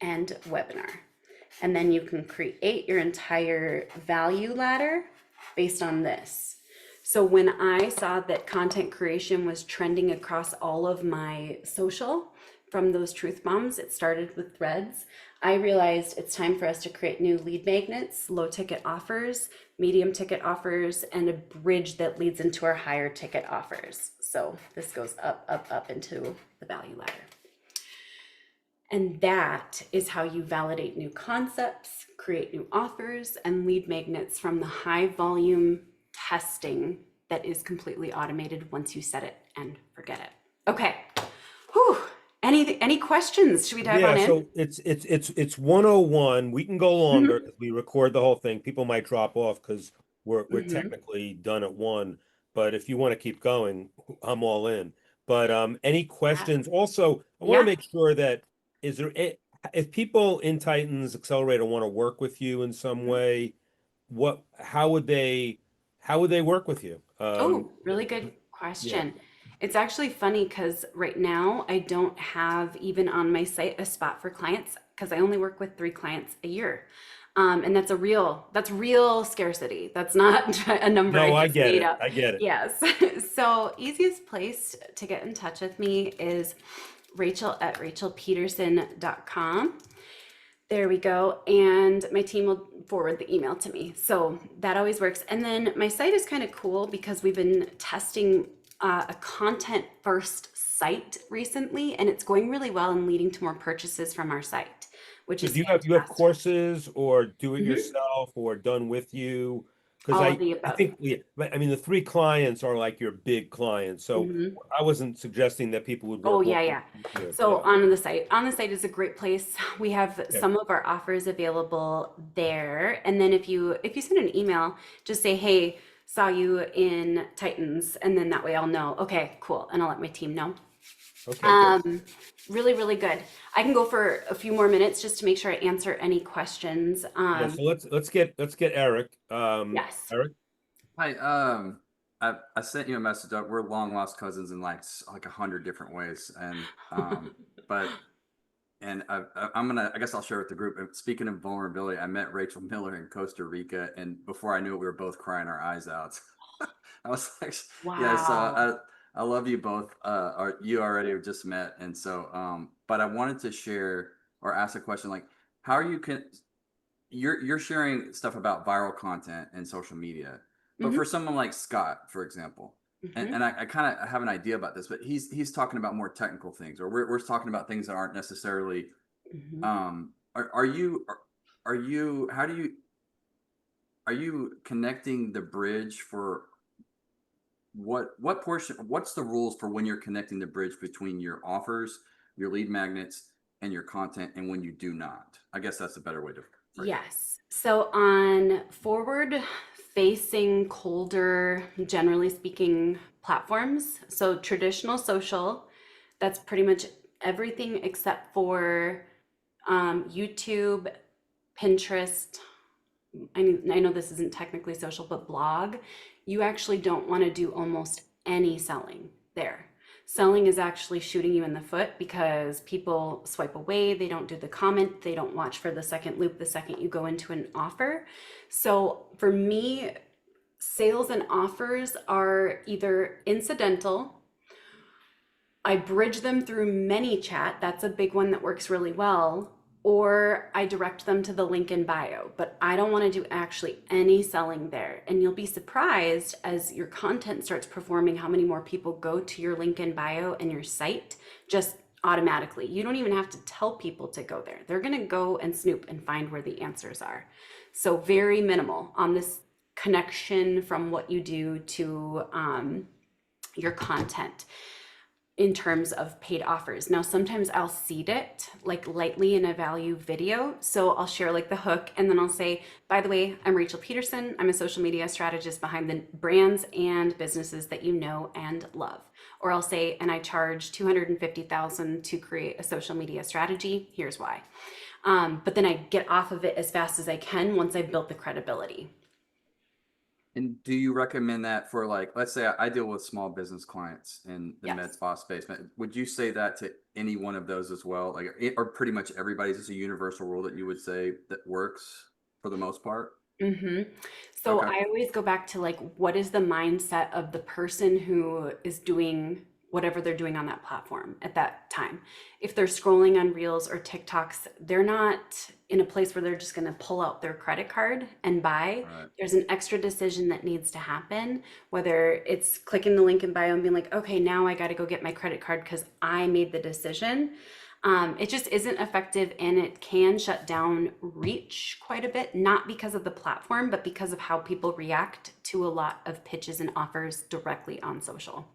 A: and webinar. And then you can create your entire value ladder based on this. So when I saw that content creation was trending across all of my social from those truth bombs, it started with threads. I realized it's time for us to create new lead magnets, low ticket offers, medium ticket offers, and a bridge that leads into our higher ticket offers. So this goes up, up, up into the value ladder. And that is how you validate new concepts, create new offers, and lead magnets from the high volume testing that is completely automated once you set it and forget it. Okay. Whew. Any questions? Should we dive on in?
B: So it's 101. We can go longer because we record the whole thing. People might drop off because we're technically done at 1. But if you want to keep going, I'm all in. But any questions? Also, I want to make sure that if people in Titans Xcelerator want to work with you in some way, how would they work with you?
A: Really good question. Yeah. It's actually funny because right now I don't have even on my site a spot for clients because I only work with 3 clients a year. And that's real scarcity. That's not a number I just made up.
B: I get it.
A: Yes. So easiest place to get in touch with me is Rachel@rachelpedersen.com. There we go. And my team will forward the email to me. So that always works. And then my site is kind of cool because we've been testing a content first site recently, and it's going really well and leading to more purchases from our site, which is
B: you have courses or do it yourself or done with you? Because I think the 3 clients are like your big clients. So I wasn't suggesting that people would work.
A: Oh yeah. So on the site is a great place. We have some of our offers available there. And then if you send an email, just say, hey, saw you in Titans, and then that way I'll know, okay, cool, and I'll let my team know.
B: Okay, good.
A: Really, really good. I can go for a few more minutes just to make sure I answer any questions.
B: Yeah, so let's get Eric.
A: Yes.
B: Eric.
E: Hi, I sent you a message. We're long lost cousins in like 100 different ways, and but and I guess I'll share with the group. Speaking of vulnerability, I met Rachel Miller in Costa Rica, and before I knew it, we were both crying our eyes out. I was like, yeah, so
A: Wow.
E: I love you both. You already have just met, and so but I wanted to share or ask a question like, how are you you're sharing stuff about viral content and social media, but
A: Mm-hmm.
E: for someone like Scott, for example,
A: Mm-hmm.
E: and I kind of have an idea about this, but he's talking about more technical things, or we're talking about things that aren't necessarily.
A: Mm-hmm.
E: Are you how do you are you connecting the bridge for what portion? What's the rules for when you're connecting the bridge between your offers, your lead magnets, and your content, and when you do not? I guess that's a better way to phrase it.
A: Yes. So on forward facing, colder, generally speaking, platforms, so traditional social, that's pretty much everything except for YouTube, Pinterest. I know this isn't technically social, but blog, you actually don't want to do almost any selling there. Selling is actually shooting you in the foot because people swipe away, they don't do the comment, they don't watch for the second loop the second you go into an offer. So for me, sales and offers are either incidental. I bridge them through ManyChat. That's a big one that works really well. Or I direct them to the link in bio, but I don't want to do actually any selling there. And you'll be surprised as your content starts performing how many more people go to your link in bio and your site just automatically. You don't even have to tell people to go there. They're going to go and snoop and find where the answers are. So very minimal on this connection from what you do to your content in terms of paid offers. Now, sometimes I'll seed it like lightly in a value video. So I'll share like the hook and then I'll say, by the way, I'm Rachel Pedersen. I'm a social media strategist behind the brands and businesses that you know and love. Or I'll say, and I charge $250,000 to create a social media strategy. Here's why. But then I get off of it as fast as I can once I've built the credibility.
E: And do you recommend that for like, let's say I deal with small business clients in the
A: Yes.
E: med spa space. Would you say that to any one of those as well? Like, or pretty much everybody? Is this a universal rule that you would say that works for the most part?
A: Mm-hmm. So
E: Okay.
A: I always go back to like, what is the mindset of the person who is doing whatever they're doing on that platform at that time? If they're scrolling on Reels or TikToks, they're not in a place where they're just going to pull out their credit card and buy.
E: Right.
A: There's an extra decision that needs to happen, whether it's clicking the link in bio and being like, okay, now I got to go get my credit card because I made the decision. It just isn't effective and it can shut down reach quite a bit, not because of the platform, but because of how people react to a lot of pitches and offers directly on social.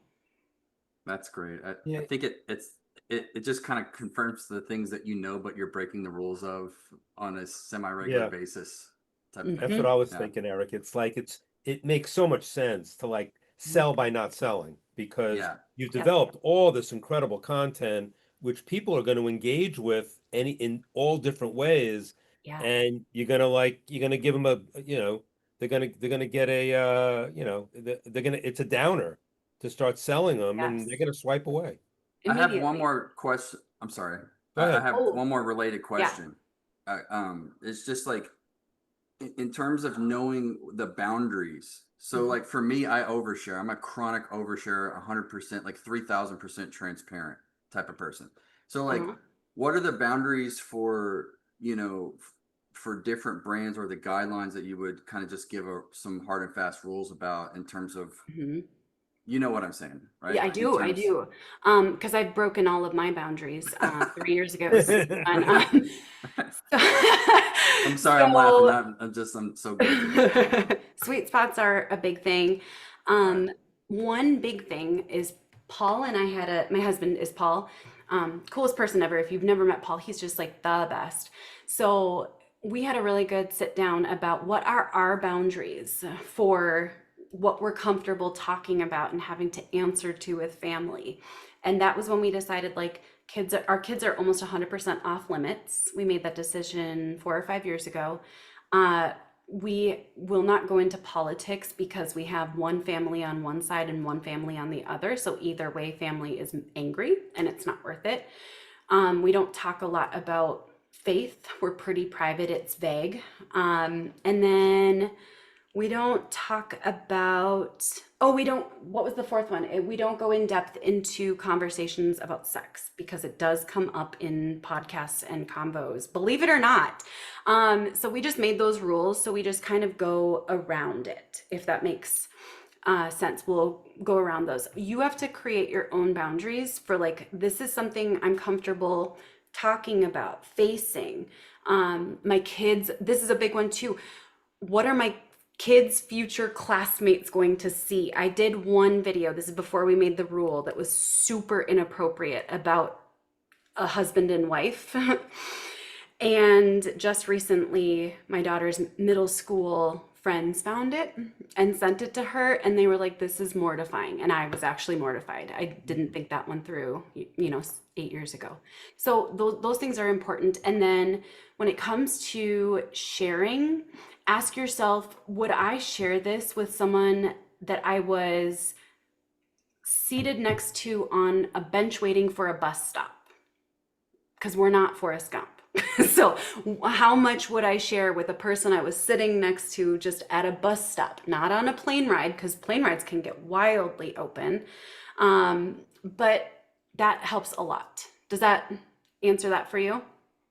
E: That's great. I
B: Yeah.
E: think it just kind of confirms the things that you know, but you're breaking the rules of on a semi-regular
B: Yeah.
E: basis type
A: Mhm.
E: of
B: That's
E: thing.
B: what I was
E: Yeah.
B: thinking, Eric. It's like it makes so much sense to like sell by not selling because
E: Yeah.
B: you've
A: Yep.
B: developed all this incredible content which people are going to engage with in all different ways,
A: Yeah.
B: and you're gonna give them a they're gonna get a they're gonna it's a downer to start selling them, and they're
A: Yes.
B: gonna swipe away.
E: I have one
A: Immediately.
E: more question. I'm sorry.
B: Go
E: I
B: ahead.
E: have
A: Oh,
E: one more related
A: yeah.
E: question. It's just like in terms of knowing the boundaries. So
A: Mhm.
E: like for me, I overshare. I'm a chronic overshare, 100%, like 3,000% transparent type of person. So like,
A: Uh-huh.
E: what are the boundaries for, for different brands, or the guidelines that you would kind of just give some hard and fast rules about in terms of,
A: Mhm.
E: you know what I'm saying, right?
A: Yeah, I
E: In
A: do. I
E: terms,
A: do. Because I've broken all of my boundaries 3 years ago. So,
E: I'm sorry, I'm laughing.
A: so
E: I'm so guilty.
A: sweet spots are a big thing.
E: Right.
A: One big thing is Paul and I my husband is Paul, coolest person ever. If you've never met Paul, he's just like the best. So we had a really good sit down about what are our boundaries for what we're comfortable talking about and having to answer to with family. And that was when we decided like our kids are almost 100% off limits. We made that decision 4 or 5 years ago. We will not go into politics because we have one family on one side and one family on the other. So either way, family is angry and it's not worth it. We don't talk a lot about faith. We're pretty private. It's vague. And then we don't talk about, what was the fourth one? We don't go in depth into conversations about sex because it does come up in podcasts and convos, believe it or not. So we just made those rules. So we just kind of go around it, if that makes sense. We'll go around those. You have to create your own boundaries for like, this is something I'm comfortable talking about, facing. My kids, this is a big one too. What are my kids' future classmates going to see? I did one video, this is before we made the rule, that was super inappropriate about a husband and wife. And just recently, my daughter's middle school friends found it and sent it to her, and they were like, this is mortifying. And I was actually mortified. I didn't think that one through, 8 years ago. So those things are important. And then when it comes to sharing, ask yourself, would I share this with someone that I was seated next to on a bench waiting for a bus stop? Because we're not Forrest Gump. So how much would I share with a person I was sitting next to just at a bus stop, not on a plane ride, because plane rides can get wildly open. But that helps a lot. Does that answer that for you?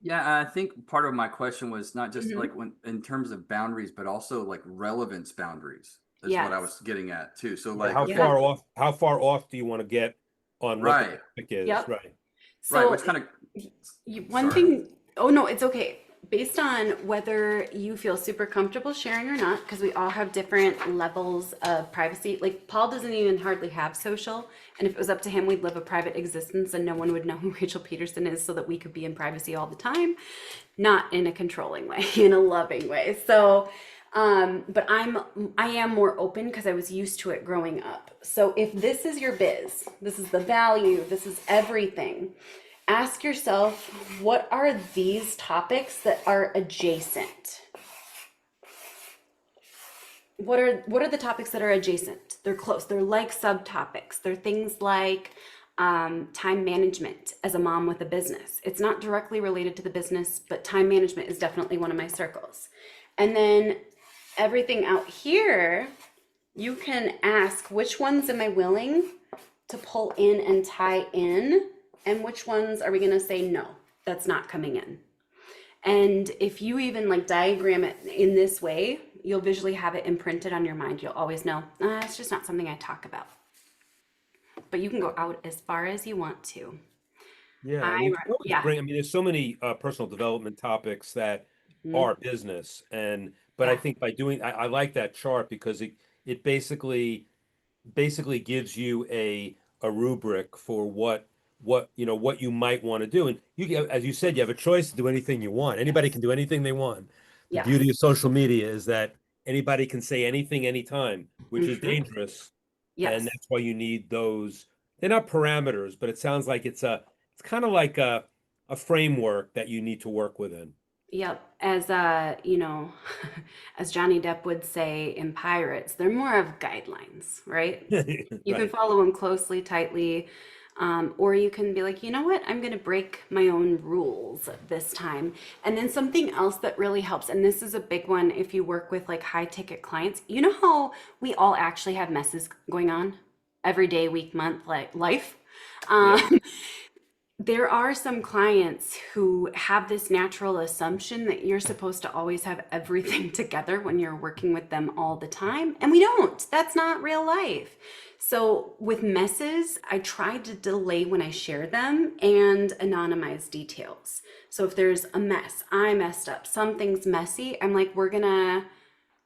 E: Yeah, I think part of my question was not just like when in terms of boundaries, but also like relevance boundaries. That's what I was getting at too. So like
B: how far off do you want to get on what the topic is?
A: Yep.
B: Right.
A: So
E: which kind of
A: one thing, oh no, it's okay. Based on whether you feel super comfortable sharing or not, because we all have different levels of privacy. Like Paul doesn't even hardly have social. And if it was up to him, we'd live a private existence and no one would know who Rachel Pedersen is so that we could be in privacy all the time. Not in a controlling way, in a loving way. So, but I am more open because I was used to it growing up. So if this is your biz, this is the value, this is everything, ask yourself, what are these topics that are adjacent? What are the topics that are adjacent? They're close. They're like subtopics. They're things like time management as a mom with a business. It's not directly related to the business, but time management is definitely one of my circles. And then everything out here, you can ask, which ones am I willing to pull in and tie in? And which ones are we going to say, no, that's not coming in? And if you even like diagram it in this way, you'll visually have it imprinted on your mind. You'll always know, it's just not something I talk about. But you can go out as far as you want to.
B: Yeah, you can always there's so many personal development topics that are business. But I think by doing, I like that chart because it basically gives you a rubric for what you might want to do. And as you said, you have a choice to do anything you want. Anybody can do anything they want. The beauty of social media is that anybody can say anything anytime, which is dangerous.
A: Yes.
B: And that's why you need those. They're not parameters, but it sounds like it's kind of like a framework that you need to work within.
A: Yep. As as Johnny Depp would say in Pirates, they're more of guidelines, right? You can follow them closely, tightly. Or you can be like, you know what, I'm going to break my own rules this time. And then something else that really helps, and this is a big one if you work with like high ticket clients, you know how we all actually have messes going on every day, week, month, like life. There are some clients who have this natural assumption that you're supposed to always have everything together when you're working with them all the time. And we don't. That's not real life. So with messes, I try to delay when I share them and anonymize details. So if there's a mess, I messed up, something's messy, I'm like, we're going to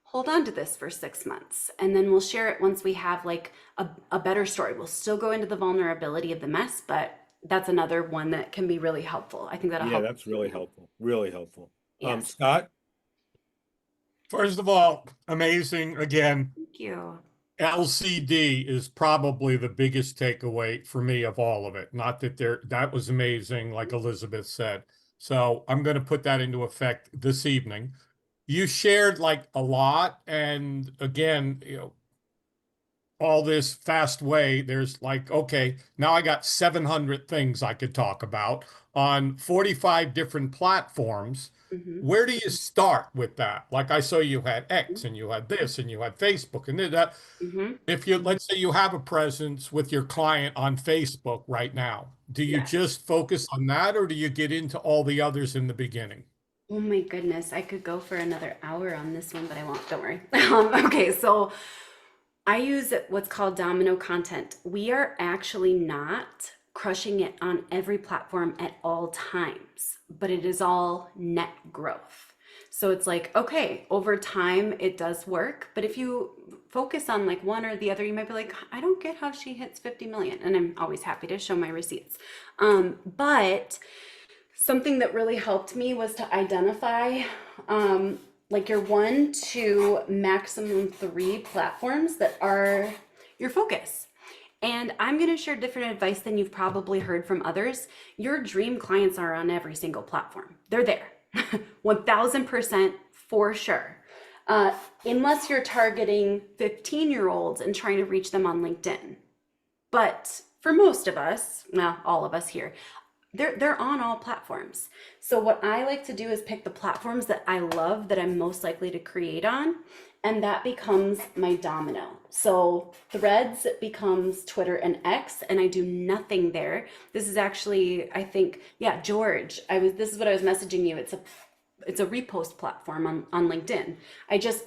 A: hold on to this for 6 months. And then we'll share it once we have like a better story. We'll still go into the vulnerability of the mess, but that's another one that can be really helpful. I think that'll help.
B: Yeah, that's really helpful. Really helpful.
A: Yes.
B: Scott?
C: First of all, amazing again.
A: Thank you.
C: LCD is probably the biggest takeaway for me of all of it. Not that that was amazing, like Elizabeth said. So I'm going to put that into effect this evening. You shared like a lot, and again, all this fast way, there's like, okay, now I got 700 things I could talk about on 45 different platforms.
A: Mhm.
C: Where do you start with that? Like I saw you had X and you had this and you had Facebook and that.
A: Mhm.
C: If you, let's say you have a presence with your client on Facebook right now, do you
A: Yes.
C: just focus on that or do you get into all the others in the beginning?
A: Oh my goodness, I could go for another hour on this one, but I won't. Don't worry. Okay, so I use what's called domino content. We are actually not crushing it on every platform at all times, but it is all net growth. So it's like, okay, over time it does work, but if you focus on like one or the other, you might be like, I don't get how she hits 50 million. And I'm always happy to show my receipts. But something that really helped me was to identify like your 1 to maximum 3 platforms that are your focus. And I'm going to share different advice than you've probably heard from others. Your dream clients are on every single platform. They're there. 1000% for sure. Unless you're targeting 15-year-olds and trying to reach them on LinkedIn. But for most of us, well, all of us here, they're on all platforms. So what I like to do is pick the platforms that I love that I'm most likely to create on, and that becomes my domino. So Threads becomes Twitter and X, and I do nothing there. This is actually, I think, yeah, George, this is what I was messaging you. It's a repost platform on LinkedIn. I just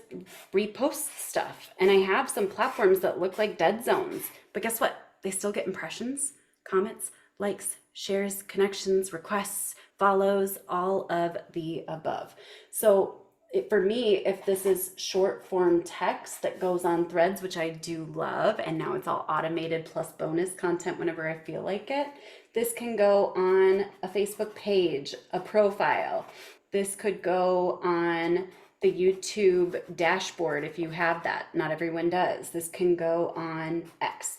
A: repost stuff, and I have some platforms that look like dead zones, but guess what? They still get impressions, comments, likes, shares, connections, requests, follows, all of the above. So for me, if this is short form text that goes on Threads, which I do love, and now it's all automated plus bonus content whenever I feel like it, this can go on a Facebook page, a profile. This could go on the YouTube dashboard if you have that. Not everyone does. This can go on X.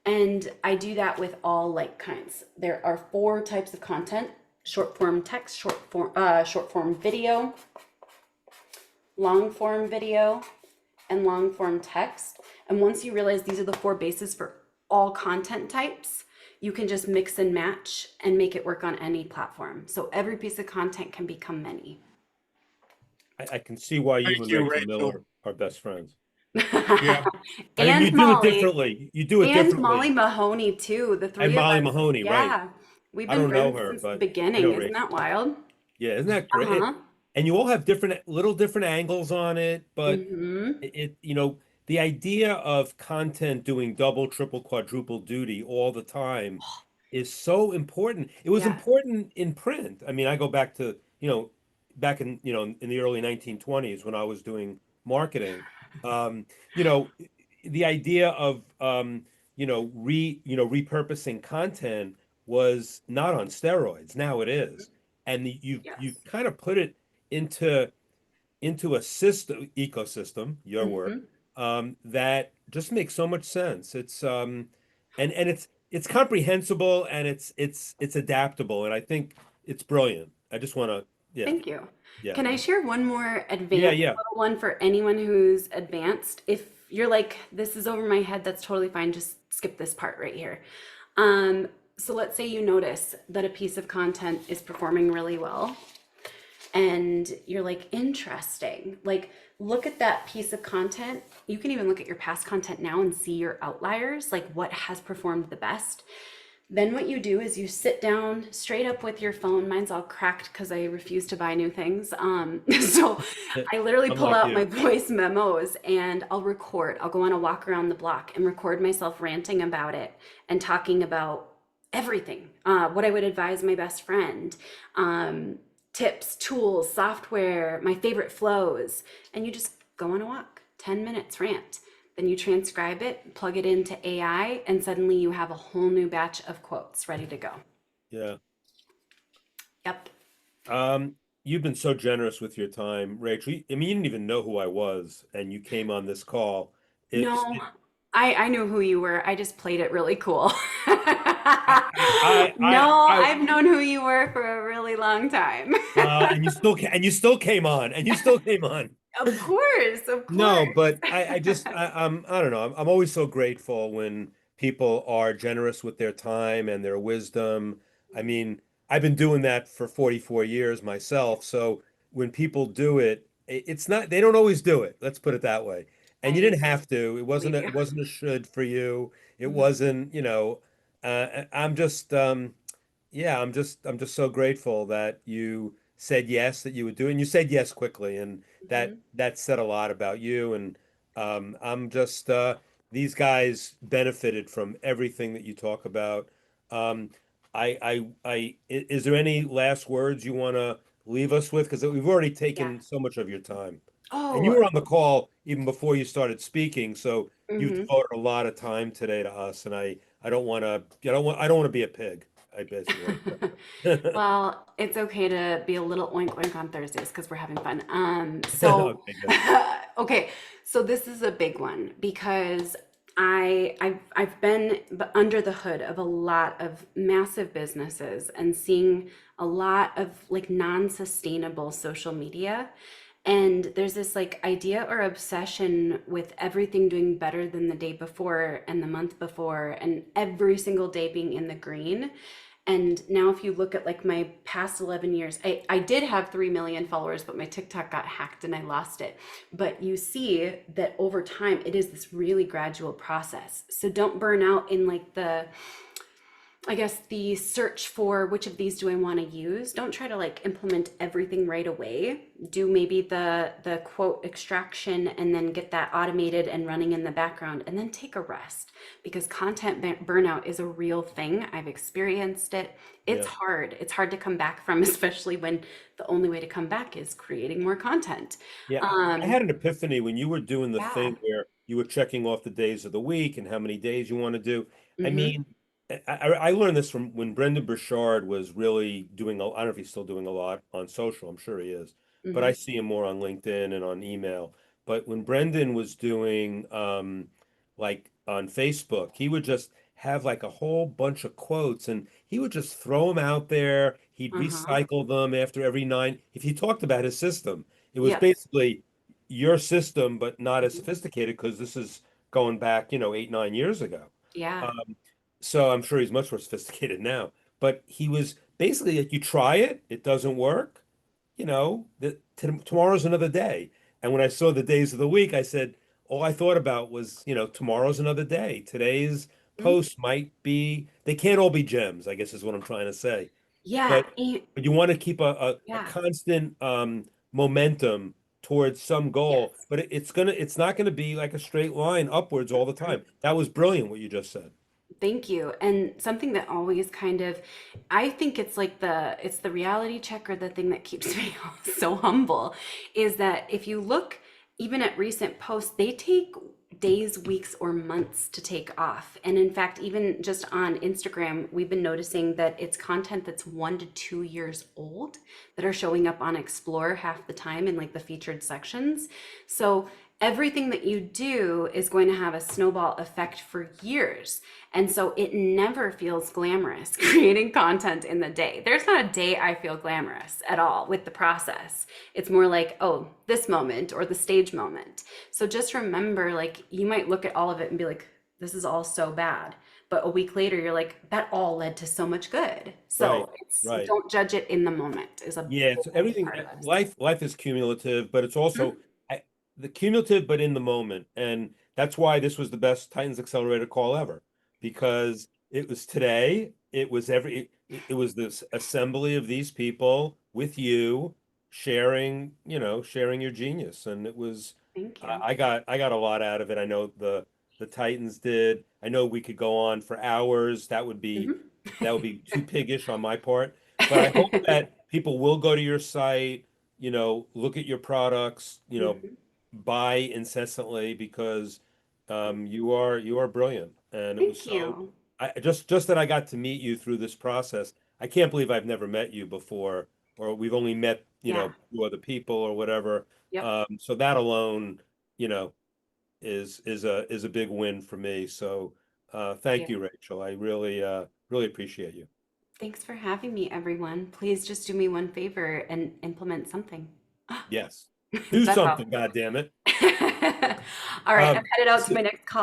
A: And I do that with all like kinds. There are 4 types of content: short form text, short form video, long form video, and long form text. And once you realize these are the 4 bases for all content types, you can just mix and match and make it work on any platform. So every piece of content can become many.
B: I can see why you
C: Thank
B: and
C: you,
B: Rachel Miller
C: Rachel.
B: are best friends.
C: Yeah.
B: I mean, you
A: And
B: do it
A: Molly.
B: differently. You do it
A: And
B: differently.
A: Molly Mahoney too. The 3
B: And
A: of
B: Molly
A: us.
B: Mahoney, right?
A: Yeah. We've
B: I
A: been
B: don't know
A: friends
B: her,
A: since the
B: but I
A: beginning.
B: know
A: Isn't
B: Rachel.
A: that wild?
B: Yeah, isn't that great?
A: Uh-huh.
B: And you all have little different angles on it, but
A: Mm-hmm.
B: the idea of content doing double, triple, quadruple duty all the time is so important. It was
A: Yeah.
B: important in print. I mean, I go back to, back in, in the early 1920s when I was doing marketing. Um, you know, the idea of repurposing content was not on steroids. Now it is. And you
A: Yes.
B: kind of put it into a ecosystem, your word,
A: Mm-hmm.
B: that just makes so much sense. It's and it's comprehensible and it's adaptable, and I think it's brilliant. I just want to, yeah,
A: Thank you.
B: yeah,
A: Can I share one more
B: yeah,
A: advanced
B: yeah.
A: little one for anyone who's advanced? If you're like, this is over my head, that's totally fine. Just skip this part right here. So let's say you notice that a piece of content is performing really well, and you're like, interesting. Like, look at that piece of content. You can even look at your past content now and see your outliers, like what has performed the best. Then what you do is you sit down straight up with your phone. Mine's all cracked because I refuse to buy new things. So I literally
B: I'm
A: pull
B: like
A: out my
B: you.
A: voice memos and I'll record. I'll go on a walk around the block and record myself ranting about it and talking about everything. What I would advise my best friend, tips, tools, software, my favorite flows. And you just go on a walk, 10 minutes rant. Then you transcribe it, plug it into AI, and suddenly you have a whole new batch of quotes ready to go.
B: Yeah.
A: Yep.
B: You've been so generous with your time, Rachel. I mean, you didn't even know who I was, and you came on this call.
A: No, I knew who you were. I just played it really cool.
B: I,
A: No,
B: I,
A: I've known who you were for a really long time.
B: and you still came on, and you still came on.
A: Of course, of
B: No,
A: course.
B: but I don't know. I'm always so grateful when people are generous with their time and their wisdom. I mean, I've been doing that for 44 years myself. So when people do it, it's not, they don't always do it. Let's put it that way. And you
A: I
B: didn't have to.
A: believe you.
B: It wasn't a should for you. It
A: Mhm.
B: wasn't, I'm just yeah, I'm just so grateful that you said yes, that you would do it. And you said yes quickly, and
A: Mhm.
B: that said a lot about you. And I'm just these guys benefited from everything that you talk about. Um, is there any last words you want to leave us with? Because we've already
A: Yeah.
B: taken so much of your time, and you
A: Oh,
B: were on the call even before you started speaking, so you've
A: mhm.
B: devoted a lot of time today to us, and I don't want to I don't want to be a pig. I basically want to.
A: Well, it's okay to be a little oink oink on Thursdays because we're having fun.
B: Okay, good.
A: Okay, so this is a big one because I've been under the hood of a lot of massive businesses and seeing a lot of like non-sustainable social media. And there's this like idea or obsession with everything doing better than the day before and the month before, and every single day being in the green. And now, if you look at like my past 11 years, I did have 3 million followers, but my TikTok got hacked and I lost it. But you see that over time, it is this really gradual process. So don't burn out in like I guess the search for which of these do I want to use. Don't try to like implement everything right away. Do maybe the quote extraction and then get that automated and running in the background and then take a rest because content burnout is a real thing. I've experienced it. It's
B: Yeah.
A: hard. It's hard to come back from, especially when the only way to come back is creating more content.
B: Yeah, I
A: Um,
B: had an epiphany when you were doing the
A: yeah.
B: thing where you were checking off the days of the week and how many days you want to do. I
A: Hmm.
B: mean, I learned this from when Brendan Burchard was really doing, I don't know if he's still doing a lot on social, I'm sure he is, but I
A: Hmm.
B: see him more on LinkedIn and on email. But when Brendan was doing like on Facebook, he would just have like a whole bunch of quotes and he would just throw them out there. He'd
A: Uh-huh.
B: recycle them after every nine. If he talked about his system, it was
A: Yep.
B: basically your system, but not as
A: Mhm.
B: sophisticated because this is going back, 8, 9 years ago.
A: Yeah.
B: Um, so I'm sure he's much more sophisticated now. But he was basically like, you try it, it doesn't work, tomorrow's another day. And when I saw the days of the week, I said, all I thought about was, tomorrow's another day. Today's
A: Mhm.
B: post might be, they can't all be gems, I guess is what I'm trying to say.
A: Yeah.
B: But but you want to keep a
A: Yeah.
B: constant momentum towards some goal,
A: Yes.
B: but it's not gonna be like a straight line upwards all the time. That was brilliant what you just said.
A: Thank you. And something that always kind of, I think it's like it's the reality check or the thing that keeps me so humble is that if you look even at recent posts, they take days, weeks, or months to take off. And in fact, even just on Instagram, we've been noticing that it's content that's 1 to 2 years old that are showing up on Explore half the time in like the featured sections. So everything that you do is going to have a snowball effect for years. And so it never feels glamorous creating content in the day. There's not a day I feel glamorous at all with the process. It's more like, oh, this moment or the stage moment. So just remember, like, you might look at all of it and be like, this is all so bad. But a week later, you're like, that all led to so much good.
B: Right,
A: So
B: right.
A: don't judge it in the moment is a
B: Yeah, it's
A: big
B: everything.
A: part of this.
B: Life is cumulative, but it's
A: Mhm.
B: also the cumulative, but in the moment, and that's why this was the best Titans Accelerator call ever, because it was today. It was this assembly of these people with you sharing your genius, and it was.
A: Thank you.
B: I got a lot out of it. I know the Titans did. I know we could go on for hours. That would be too piggish on my part. But I hope
A: Mhm.
B: that people will go to your site, look at your products,
A: Mhm.
B: buy incessantly because you are brilliant. And it was
A: Thank
B: so
A: you.
B: I just that I got to meet you through this process. I can't believe I've never met you before, or we've only met,
A: Yeah.
B: through other people or whatever.
A: Yep.
B: So that alone, you know, is a big win for me. So thank you, Rachel. I really appreciate you.
A: Thanks for having me, everyone. Please just do me one favor and implement something.
B: Yes. Do
A: That's all.
B: something, God damn it.
A: All right, I'm
B: Um,
A: headed out to
B: so-
A: my next call.